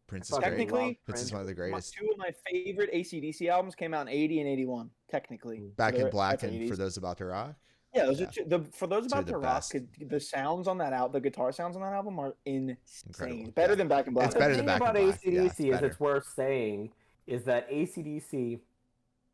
Prince is technically, Prince is one of the greatest. Two of my favorite AC/DC albums came out in 80 and 81, technically. Back in Black and For Those About to Rock? Yeah, those are For Those About to Rock, the sounds on that the guitar sounds on that album are insane. Incredible. Better than Back in Black. It's better than Back in Black. The thing about AC/DC is it's worth saying is that AC/DC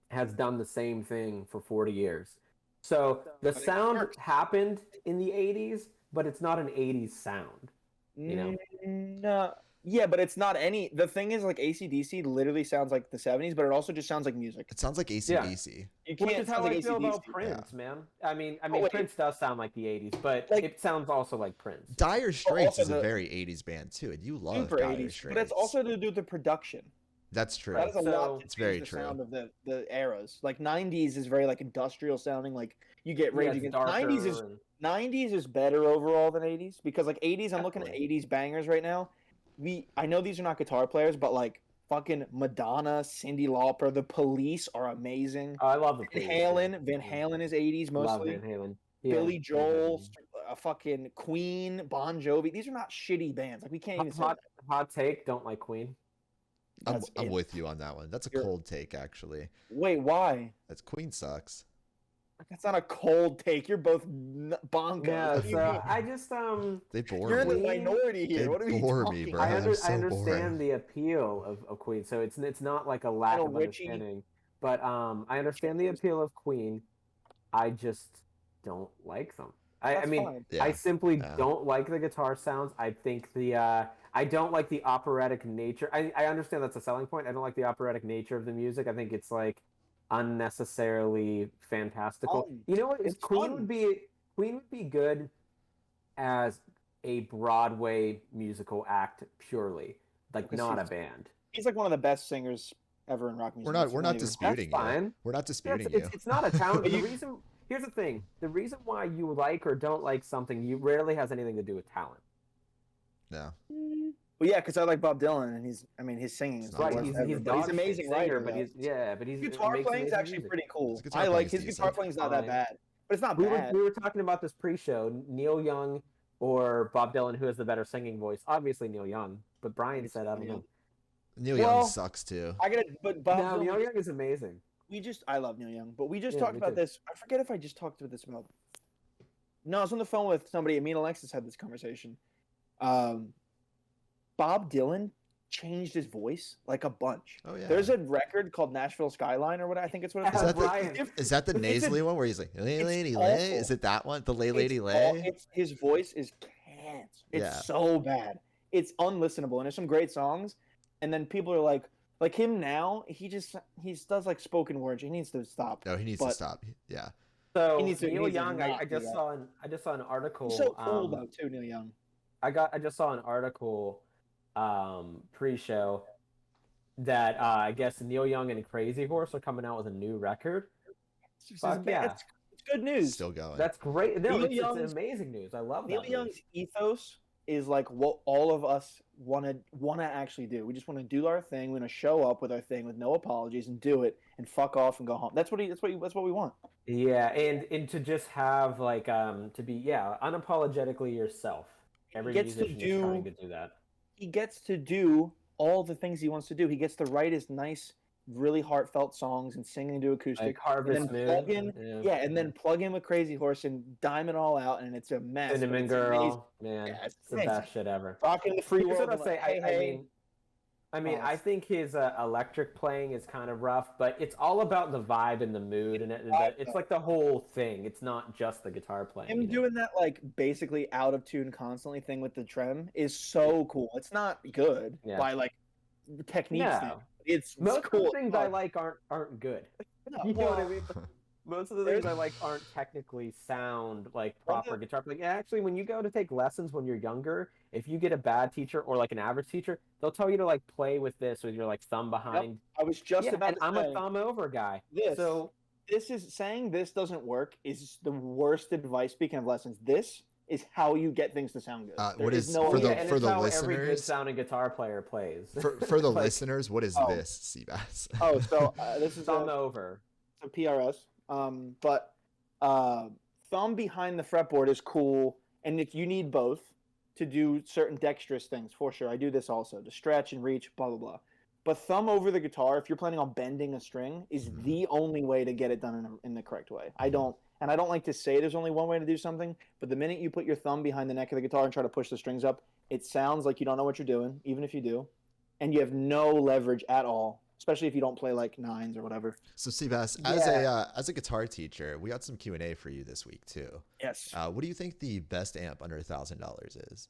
has done the same thing for 40 years. So the sound happened in the 80s, but it's not an 80s sound. You know? No. Yeah, but it's not any. The thing is, like, AC/DC literally sounds like the 70s, but it also just sounds like music. It sounds like AC/DC. You can't. Which is how like I feel AC/DC. about Prince, man. I mean, wait. Prince does sound like the 80s, but Like, it sounds also like Prince. Dire Straits is a very 80s band too, and you love Super Dire 80s, Straits. but it's also to do with the production. That's true. That is a lot. It's very the true. Sound of the eras, like 90s is very like industrial sounding. Like you get Rage Against. 90s is better overall than 80s because like 80s, I'm looking at 80s bangers right now. I know these are not guitar players, but like fucking Madonna, Cyndi Lauper, The Police are amazing. Oh, I love the Police. Van Halen is 80s mostly. Love Van Halen. Billy Joel, fucking Queen, Bon Jovi. These are not shitty bands. Like we can't even say that. Hot take, don't like Queen. I'm with you on that one. That's a cold take, actually. Wait, why? That's Queen sucks. That's not a cold take. You're both bonkers. Yeah, so I just they bore You're me. in the minority here. They What are you bore talking me, bro. I boring. understand the appeal of Queen, so it's not like a lack of understanding. But I understand the appeal of Queen. I just don't like them. I mean, I simply don't like the guitar sounds. I think I don't like the operatic nature. I understand that's a selling point. I don't like the operatic nature of the music. I think it's like unnecessarily fantastical. Fun. You know what? It's Queen fun. would be good as a Broadway musical act purely, like Because not a band. He's like one of the best singers ever in rock music. We're not even- disputing That's you. fine. We're not Yeah, disputing it's, you. it's not a talent. Here's the thing: the reason why you like or don't like something, you rarely has anything to do with talent. No. Well, yeah, because I like Bob Dylan, and his singing is It's the not worst He's ever, he's but he's an dog shit amazing singer, writer. but His he's guitar makes playing is amazing actually music. pretty cool. His guitar I like playing's his guitar decent. playing's not that Fine. bad, but it's not We bad. were talking about this pre-show. Neil Young or Bob Dylan, who has the better singing voice? Obviously Neil Young, but Brian said I don't know. Neil Well, Young sucks too. But Bob No, Dylan. Neil Young is amazing. I love Neil Young, but we just Yeah, talked me about too. this. I forget if I just talked about this about. No, I was on the phone with somebody. Me and Alexis had this conversation. Bob Dylan changed his voice like a bunch. Oh yeah. There's a record called Nashville Skyline or what I think it's what it's Is called. that the It's nasally one where he's like, "Lay lady awful. lay"? Is it that one? The lay lady lay? It's his voice is can't. It's Yeah. so bad. It's unlistenable, and there's some great songs. And then people are like him now. He does like spoken words. He needs to stop. No, he needs to stop. Yeah. So He needs to- he Neil needs to Young, not I do just that. saw an article. He's so cool though too, Neil Young. I just saw an article pre-show that I guess Neil Young and Crazy Horse are coming out with a new record. Fuck yeah. It's good news. Still going. That's great. No, Neil it's Young's- amazing news. I love Neil that. Young's ethos is like what all of us want to actually do. We just want to do our thing. We want to show up with our thing with no apologies and do it and fuck off and go home. That's what we want. Yeah, and to just have like to be unapologetically yourself. Every gets to musician is trying to do that. He gets to do all the things he wants to do. He gets to write his nice, really heartfelt songs and sing into acoustic. Like Harvest and then Moon. plug in, and then plug in with Crazy Horse and dime it all out, and it's a mess. but Cinnamon it's Girl, amazing. man, Yeah, it's it's the amazing. best shit ever. Rocking the free Here's world. what I'll say. I mean, Oh. I think his electric playing is kind of rough, but it's all about the vibe and the mood, and it's like the whole thing. It's not just the guitar playing. Him doing that like basically out of tune constantly thing with the trem is so cool. It's not good by like technique standpoint. It's Most cool. of the things I like aren't good. No, You know what I well, mean? Most of the things I like aren't technically sound like proper guitar playing. Actually, when you go to take lessons when you're younger, if you get a bad teacher or like an average teacher, they'll tell you to like play with this with your like thumb behind. I was just about and to I'm say, a thumb over guy. This is saying this doesn't work is the worst advice. Speaking of lessons, this is how you get things to sound good. What is no for the and for it's the how listeners? every good sounding guitar player plays. For the listeners, what is this, Seabass? Oh, so this is thumb over. It's a PRS. But thumb behind the fretboard is cool, and if you need both to do certain dexterous things, for sure. I do this also to stretch and reach, blah blah blah. But thumb over the guitar, if you're planning on bending a string, is the only way to get it done in the correct way. I don't like to say there's only one way to do something, but the minute you put your thumb behind the neck of the guitar and try to push the strings up, it sounds like you don't know what you're doing, even if you do, and you have no leverage at all. Especially if you don't play like nines or whatever. So Seabass, as a guitar teacher, we got some Q&A for you this week too. Yes. What do you think the best amp under $1,000 is?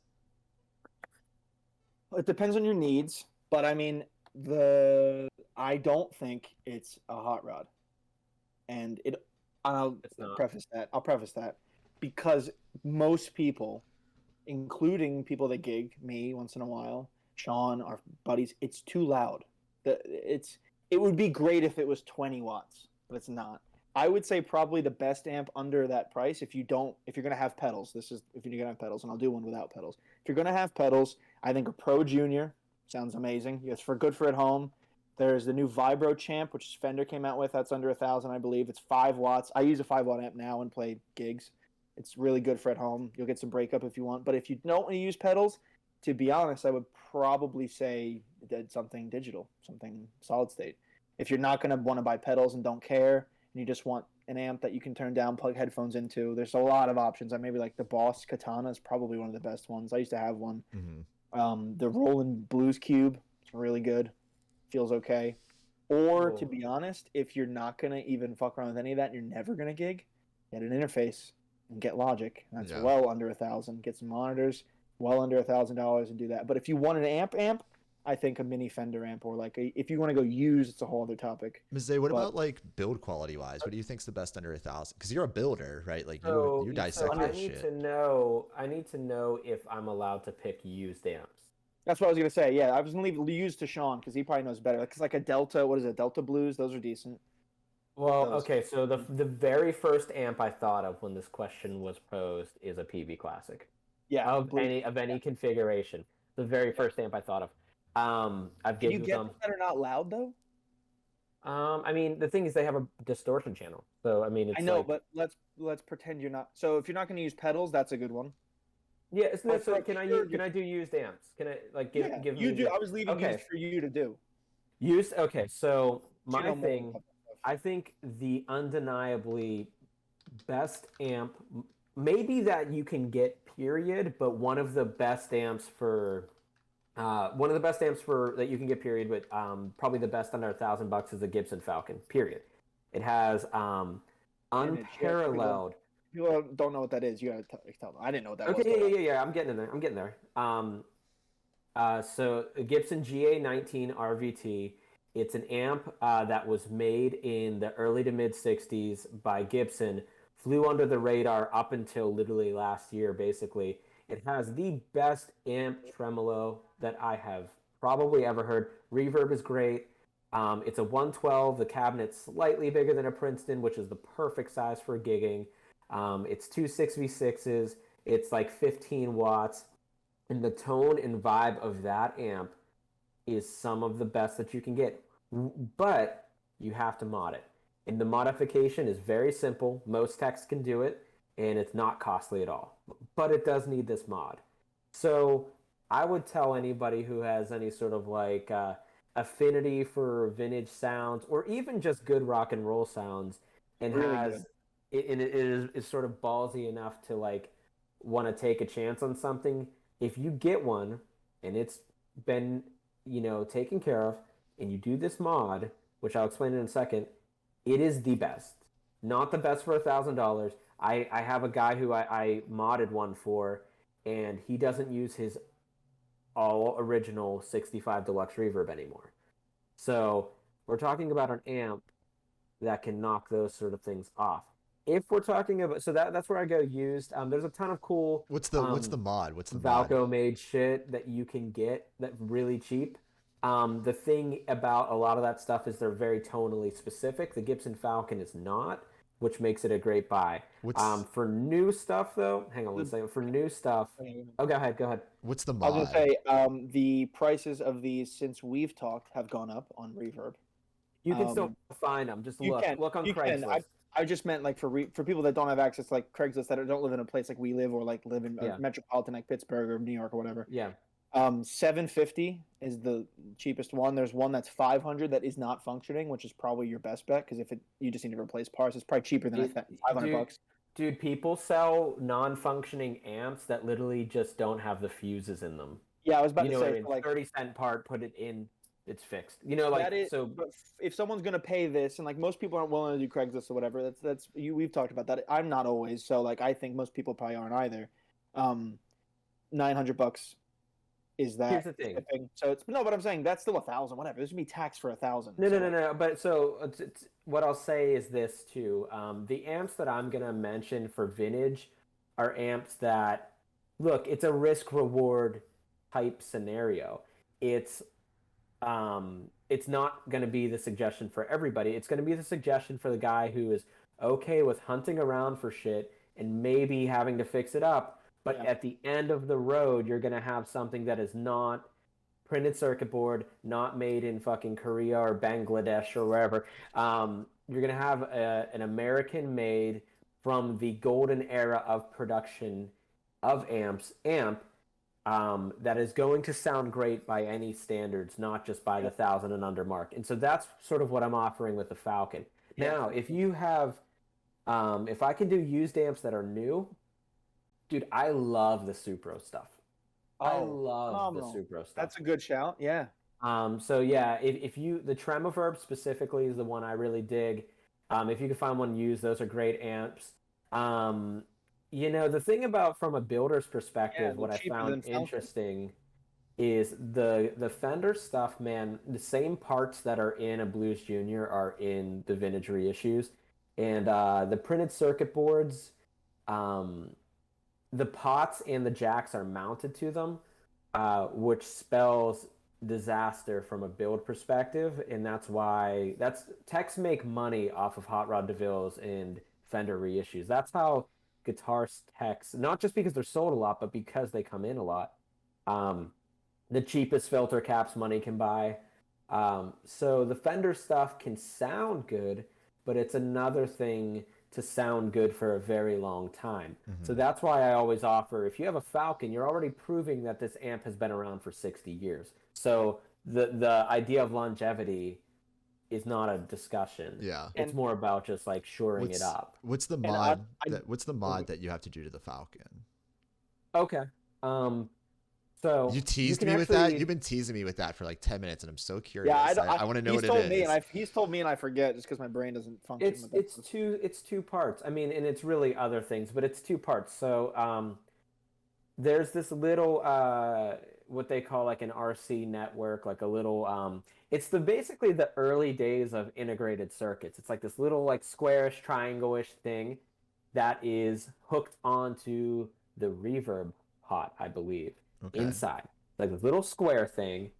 It depends on your needs, but I mean I don't think it's a hot rod, and I'll preface that because most people, including people that gig me once in a while, Shawn, our buddies, it's too loud. It would be great if it was 20 watts, but it's not. I would say probably the best amp under that price if you're going to have pedals. If you're going to have pedals, and I'll do one without pedals. If you're going to have pedals, I think a Pro Junior sounds amazing. It's good for at home. There's the new Vibro Champ, which Fender came out with. That's under 1,000, I believe. It's 5 watts. I use a 5-watt amp now and play gigs. It's really good for at home. You'll get some breakup if you want. But if you don't want to use pedals, to be honest, I would probably say something digital, something solid state. If you're not going to want to buy pedals and don't care, and you just want an amp that you can turn down, plug headphones into, there's a lot of options. I maybe like the Boss Katana is probably one of the best ones. I used to have one. Mm-hmm. The Roland Blues Cube, it's really good. Feels okay. Or to be honest, if you're not going to even fuck around with any of that, and you're never going to gig, get an interface and get Logic. That's well under 1,000. Get some monitors. Well under $1,000 and do that. But if you want an amp, I think a mini Fender amp, or like if you want to go used, it's a whole other topic. Mazzei, what But about like build quality wise? What do you think's the best under 1,000? Because you're a builder, right? Like So, you so dissect I this need shit. to know. I need to know if I'm allowed to pick used amps. that's what I was gonna say. Yeah, I was gonna leave used to Shawn because he probably knows better. Because like a Delta, what is it? Delta Blues, those are decent. Well, Those. okay. So the very first amp I thought of when this question was posed is a PV Classic Yeah, of Blues. any configuration. The very first amp I thought of. I've Can you gigged with get them. them that are not loud though? I mean, the thing is, they have a distortion channel. So I mean, I it's know, like, but let's pretend you're not. So if you're not gonna use pedals, that's a good one. yeah. It's Oh, not, so for can I sure, can I do used amps? Can I like yeah, give you me do. the I was leaving okay used for you to do. used? Okay, so You my know more thing, about that stuff. I think the undeniably best amp, maybe that you can get, period, but one of the best amps for that you can get, period, but probably the best under $1,000 is the Gibson Falcon, period. It has Vintage, yeah, unparalleled. people don't know what that is. You gotta tell them. I didn't know what that Okay, was. Till yeah. I'm getting in there. I'm getting there. So Gibson GA19 RVT. It's an amp that was made in the early to mid '60s by Gibson. Flew under the radar up until literally last year, basically. It has the best amp tremolo that I have probably ever heard. Reverb is great. It's a 112. The cabinet's slightly bigger than a Princeton, which is the perfect size for gigging. It's two 6v6s. It's like 15 watts. And the tone and vibe of that amp is some of the best that you can get. But you have to mod it. And the modification is very simple. Most techs can do it, and it's not costly at all. But it does need this mod. So I would tell anybody who has any sort of like affinity for vintage sounds, or even just good rock and roll sounds, and really has good. is sort of ballsy enough to like want to take a chance on something. If you get one and it's been, taken care of, and you do this mod, which I'll explain in a second, it is the best. Not the best for $1,000. I have a guy who I modded one for, and he doesn't use his all original 65 Deluxe Reverb anymore. So we're talking about an amp that can knock those sort of things off. If we're talking about, so that's where I go used. There's a ton of cool. What's the mod? What's the mod? Valco made shit that you can get that really cheap. The thing about a lot of that stuff is they're very tonally specific. The Gibson Falcon is not, which makes it a great buy. For new stuff though, hang on one second. For new stuff, oh, go ahead. What's the I was mod? gonna say, the prices of these since we've talked have gone up on Reverb. You can still find them. Just look on Craigslist. I just meant like for people that don't have access to like Craigslist, that don't live in a place like we live, or like live in a metropolitan like Pittsburgh or New York or whatever. Yeah. $750 is the cheapest one. There's one that's $500 that is not functioning, which is probably your best bet, because you just need to replace parts, it's probably cheaper than $500. Dude, people sell non-functioning amps that literally just don't have the fuses in them. Yeah, I was about to say, what I mean? Like 30-cent part, put it in, it's fixed. So. But if someone's gonna pay this, and like most people aren't willing to do Craigslist or whatever, that's we've talked about that. I'm not always, so like I think most people probably aren't either. $900 is that. Here's the thing. Shipping. So it's no, but I'm saying that's still $1,000. Whatever. There's gonna be tax for $1,000. No. But so what I'll say is this too. The amps that I'm gonna mention for vintage are amps that, look, it's a risk reward type scenario. It's not going to be the suggestion for everybody. It's going to be the suggestion for the guy who is okay with hunting around for shit and maybe having to fix it up. But at the end of the road, you're going to have something that is not printed circuit board, not made in fucking Korea or Bangladesh or wherever. You're going to have an American made from the golden era of production of amp that is going to sound great by any standards, not just by the 1,000 and under mark. And so that's sort of what I'm offering with the Falcon. Yeah. Now, if you have, if I can do used amps that are new, dude, I love the Supro stuff. I love the Supro stuff. That's a good shout. Yeah. So yeah, if you, the Tremoverb specifically is the one I really dig. If you can find one used, those are great amps. The thing about, from a builder's perspective, what I found interesting is the Fender stuff, man. The same parts that are in a Blues Junior are in the vintage reissues, and the printed circuit boards, um, the pots and the jacks are mounted to them, which spells disaster from a build perspective, and that's why techs make money off of Hot Rod DeVille's and Fender reissues. That's how guitar techs, not just because they're sold a lot, but because they come in a lot. Um, the cheapest filter caps money can buy. So the Fender stuff can sound good, but it's another thing to sound good for a very long time. Mm-hmm. So that's why I always offer, if you have a Falcon, you're already proving that this amp has been around for 60 years. So the idea of longevity is not a discussion. Yeah. It's more about just like shoring it up. What's the mod that you have to do to the Falcon? Okay. So you teased me with that. You've been teasing me with that for like 10 minutes, and I'm so curious. Yeah, I want to know what it is. He's told me, and I forget just because my brain doesn't function. It's two parts. I mean, and it's really other things, but it's two parts. So there's this little what they call like an RC network, like a little. It's basically the early days of integrated circuits. It's like this little like squarish, triangle-ish thing that is hooked onto the reverb pot, I believe. Okay. Inside, like a little square thing,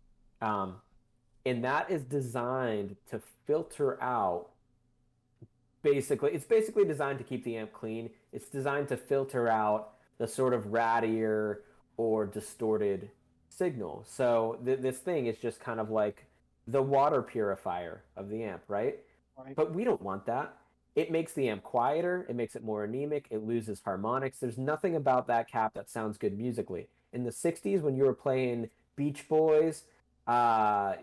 and that is designed to filter out. It's basically designed to keep the amp clean. It's designed to filter out the sort of rattier or distorted signal. So this thing is just kind of like the water purifier of the amp, right? But we don't want that. It makes the amp quieter. It makes it more anemic. It loses harmonics. There's nothing about that cap that sounds good musically. In the 60s, when you were playing Beach Boys, like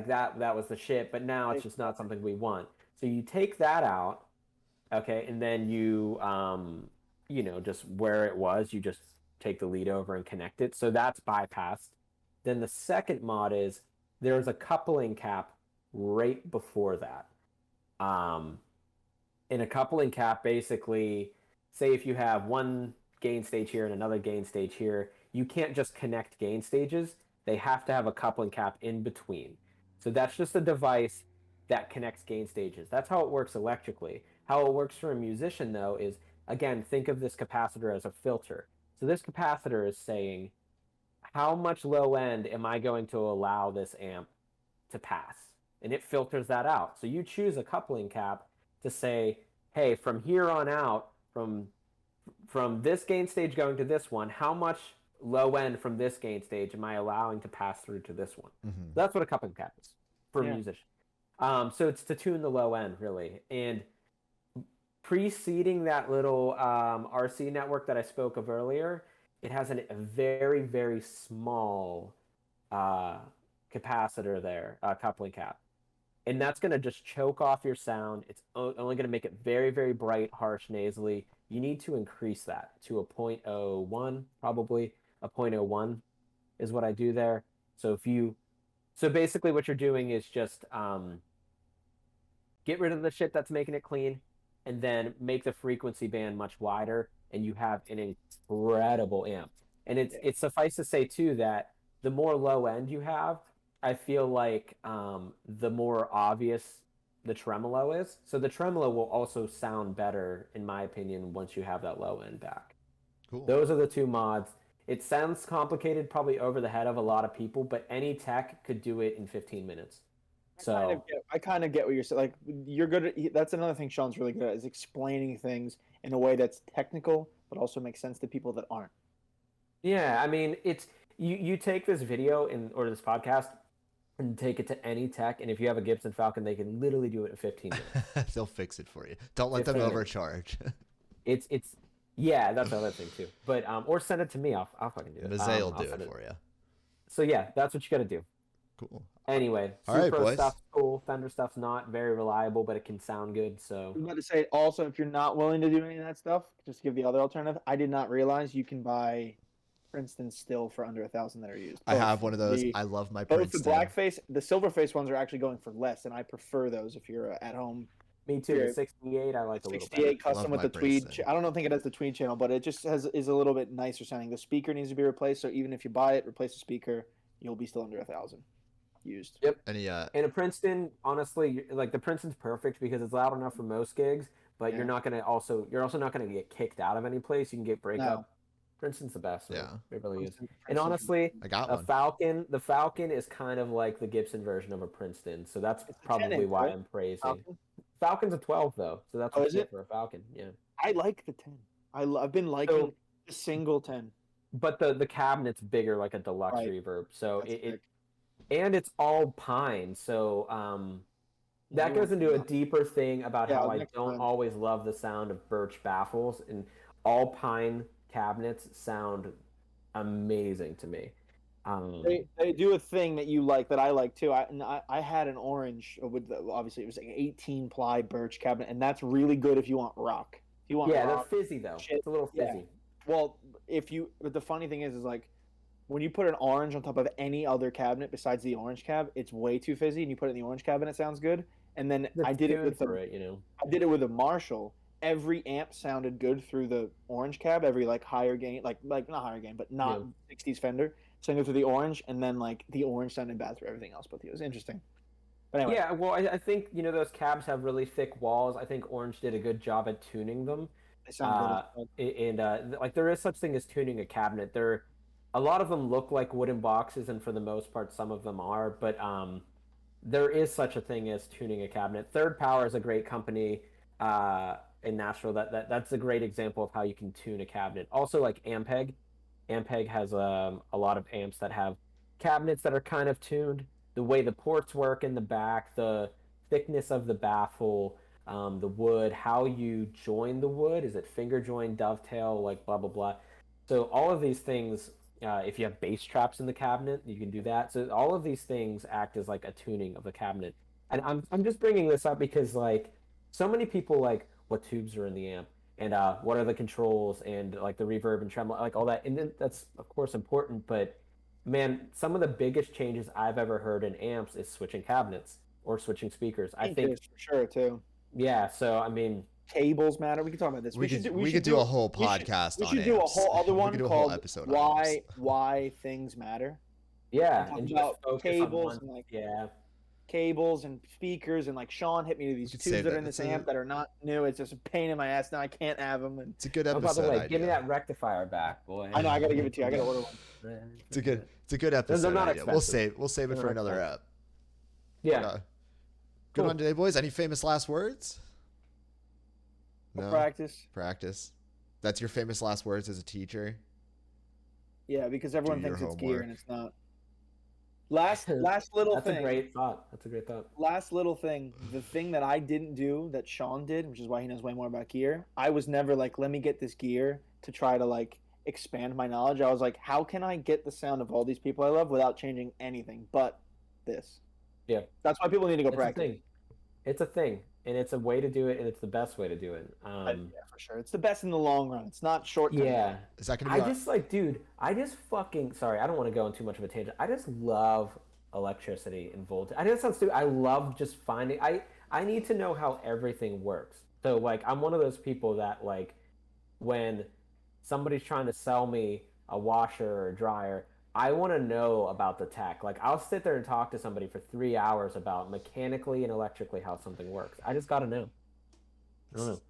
that was the shit. But now it's just not something we want. So you take that out, okay, and then you, just where it was, you just take the lead over and connect it. So that's bypassed. Then the second mod is there's a coupling cap right before that. In a coupling cap, basically, say if you have one gain stage here and another gain stage here, you can't just connect gain stages. They have to have a coupling cap in between. So that's just a device that connects gain stages. That's how it works electrically. How it works for a musician, though, is, again, think of this capacitor as a filter. So this capacitor is saying, how much low end am I going to allow this amp to pass? And it filters that out. So you choose a coupling cap to say, hey, from here on out, from this gain stage going to this one, how much low end from this gain stage am I allowing to pass through to this one? Mm-hmm. That's what a coupling cap is for a musician. So it's to tune the low end, really. And preceding that little RC network that I spoke of earlier, it has a very, very small capacitor there, coupling cap. And that's going to just choke off your sound. It's only going to make it very, very bright, harsh, nasally. You need to increase that to a 0.01, probably. A 0.01 is what I do there. So basically what you're doing is just get rid of the shit that's making it clean, and then make the frequency band much wider, and you have an incredible amp. And it's suffice to say, too, that the more low end you have, I feel like the more obvious the tremolo is. So the tremolo will also sound better, in my opinion, once you have that low end back. Cool. Those are the two mods. It sounds complicated, probably over the head of a lot of people, but any tech could do it in 15 minutes. I kind of get what you're saying. Like, you're good at, that's another thing Sean's really good at, is explaining things in a way that's technical, but also makes sense to people that aren't. Yeah, I mean, it's you take this video or this podcast and take it to any tech, and if you have a Gibson Falcon, they can literally do it in 15 minutes. They'll fix it for you. Don't let them overcharge. It's yeah, that's another thing too. But or send it to me. I'll fucking do it. Mazzei will do it for you. So yeah, that's what you got to do. Cool. Anyway, Super stuff's cool. Fender stuff's not very reliable, but it can sound good. So I was about to say, also, if you're not willing to do any of that stuff, just give the other alternative. I did not realize you can buy Princeton still for under $1,000 that are used. I have one of those. I love my Princeton. Both the blackface, the silverface ones are actually going for less, and I prefer those if you're at home Me too. Yeah. The 68 I like a little better. 68 custom Love with my the tweed. Princeton. I don't think it has the tweed channel, but it just is a little bit nicer sounding. The speaker needs to be replaced, so even if you buy it, replace the speaker, you'll be still under 1,000 used. Yep. Any And a Princeton, honestly, like the Princeton's perfect because it's loud enough for most gigs, but Yeah. you're also not gonna get kicked out of any place. You can get breakup. No. Princeton's the best. Man. Yeah. It really is. Princeton- And honestly, I got a one. Falcon, the Falcon is kind of like the Gibson version of a Princeton, so that's It's a 10 probably inch, why right? I'm praising. Falcon? Falcon's a 12 though, so that's Oh, what is you get it? for a Falcon. Yeah. I like the 10. I've been liking So- the single 10. But the cabinet's bigger, like a deluxe Right. reverb. So That's it sick. and it's all pine. So that You goes want- into a deeper thing about Yeah, how I next don't time. always love the sound of birch baffles, and all pine cabinets sound amazing to me. They do a thing that you like that I like too. I had an orange with obviously it was like an 18 ply birch cabinet, and that's really good if you want rock. If you want Yeah, rock, they're fizzy though. shit. It's a little Yeah. fizzy. well, but the funny thing is like when you put an orange on top of any other cabinet besides the orange cab, it's way too fizzy, and you put it in the orange cabinet, it sounds good. And then They're I did it tuned with for it, you know. I did it with a Marshall. Every amp sounded good through the orange cab. Every like higher gain, like not higher gain, but not 60s Fender, sounded through the orange, and then like the orange sounded bad through everything else. But it was interesting. But anyway, Yeah, well, I think those cabs have really thick walls. I think Orange did a good job at tuning them. they sound good. And like there is such thing as tuning a cabinet. A lot of them look like wooden boxes, and for the most part, some of them are. But there is such a thing as tuning a cabinet. Third Power is a great company in Nashville. That's a great example of how you can tune a cabinet. Also, like Ampeg. Ampeg has a lot of amps that have cabinets that are kind of tuned. The way the ports work in the back, the thickness of the baffle, the wood, how you join the wood. Is it finger join, dovetail, like blah, blah, blah. So all of these things, if you have bass traps in the cabinet, you can do that. So all of these things act as like a tuning of the cabinet. And I'm just bringing this up because like so many people like what tubes are in the amp and what are the controls and like the reverb and tremolo, like all that. And then that's of course important, but man, some of the biggest changes I've ever heard in amps is switching cabinets or switching speakers. I think for sure too. Yeah, so I mean, Cables matter. We can talk about this. We could do a whole podcast we on should do a amps. whole other We one could do a whole called episode on why amps. why things matter. yeah, Talk and just about focus cables on and one. like Yeah, cables and speakers and like Shawn hit me to these could tubes save that are that. in this It's a- amp that are not new. It's just a pain in my ass. Now I can't have them. And It's a good oh, episode by the way, idea. give me that rectifier back, boy. I know I gotta give it to you. I gotta order one. It's a good episode not idea. expensive. We'll save it They're for not another expensive. app. Yeah. Good Cool. one today, boys. Any famous last words? No. Practice. That's your famous last words as a teacher. Yeah, because everyone Do your thinks it's gear homework. and it's not. Last little That's thing. a great thought. That's a great thought. Last little thing. The thing that I didn't do that Shawn did, which is why he knows way more about gear. I was never like, let me get this gear to try to like expand my knowledge. I was like, how can I get the sound of all these people I love without changing anything but this? Yeah. That's why people need to go It's a practice. thing. It's a thing, and it's a way to do it, and it's the best way to do it. Yeah, for sure. It's the best in the long run. It's not short term. Yeah. Is that gonna be? I just like, dude, I just fucking, sorry, I don't want to go on too much of a tangent. I just love electricity and voltage. I know it sounds stupid. I love just finding, I need to know how everything works. So, like, I'm one of those people that, like, when somebody's trying to sell me a washer or a dryer, I want to know about the tech. Like, I'll sit there and talk to somebody for 3 hours about mechanically and electrically how something works. I just got to know. I don't know.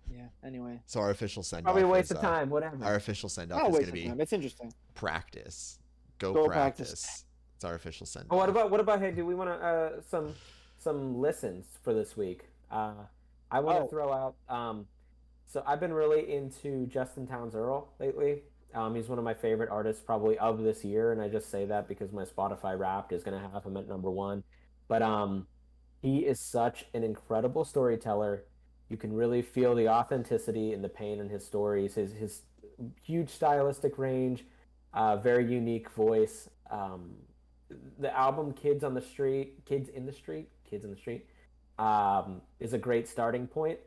Yeah. Anyway. So our official send off. Probably a waste of time, whatever. Our official send off Not a is waste gonna of be time. It's interesting. practice. Go Go practice. practice. It's our official send Oh, off. what about hey, do we want to some listens for this week? I want to Oh. throw out so I've been really into Justin Towns Earl lately. He's one of my favorite artists probably of this year, and I just say that because my Spotify Wrapped is going to have him at number 1. But he is such an incredible storyteller. You can really feel the authenticity and the pain in his stories. His huge stylistic range, very unique voice. The album Kids in the Street is a great starting point.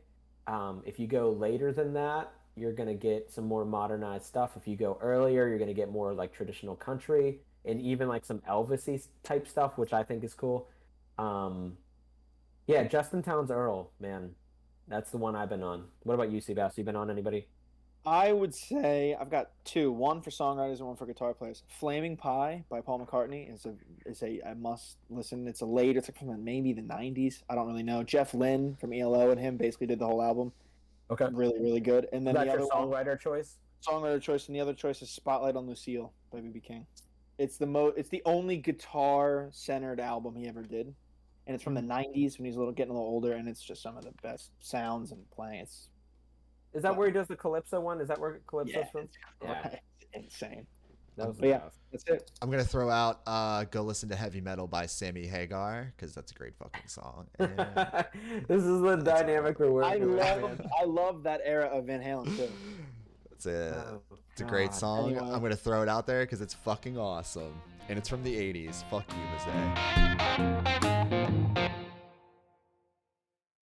If you go later than that, you're going to get some more modernized stuff. If you go earlier, you're going to get more like traditional country and even like some Elvis-y type stuff, which I think is cool. Yeah, Justin Towns Earl, man. That's the one I've been on. What about you, Sebastian? You been on anybody? I would say I've got two, one for songwriters and one for guitar players. Flaming Pie by Paul McCartney is a must listen. It's it's like from maybe the 90s. I don't really know. Jeff Lynne from ELO and him basically did the whole album. Okay. Really, really good. And then That's the your other songwriter choice? songwriter choice, and the other choice is Spotlight on Lucille by B.B. King. It's the only guitar centered album he ever did. And it's from the 90s when he's getting a little older, and it's just some of the best sounds and playing. Is that where he does the Calypso one? Is that where Calypso's from? Yeah, it's insane. That was that's it. I'm gonna throw out "Go Listen to Heavy Metal" by Sammy Hagar because that's a great fucking song. And This is the dynamic we're working with. I love that era of Van Halen too. It's a great song. Anyway. I'm gonna throw it out there because it's fucking awesome, and it's from the '80s. Fuck you, Mazzei.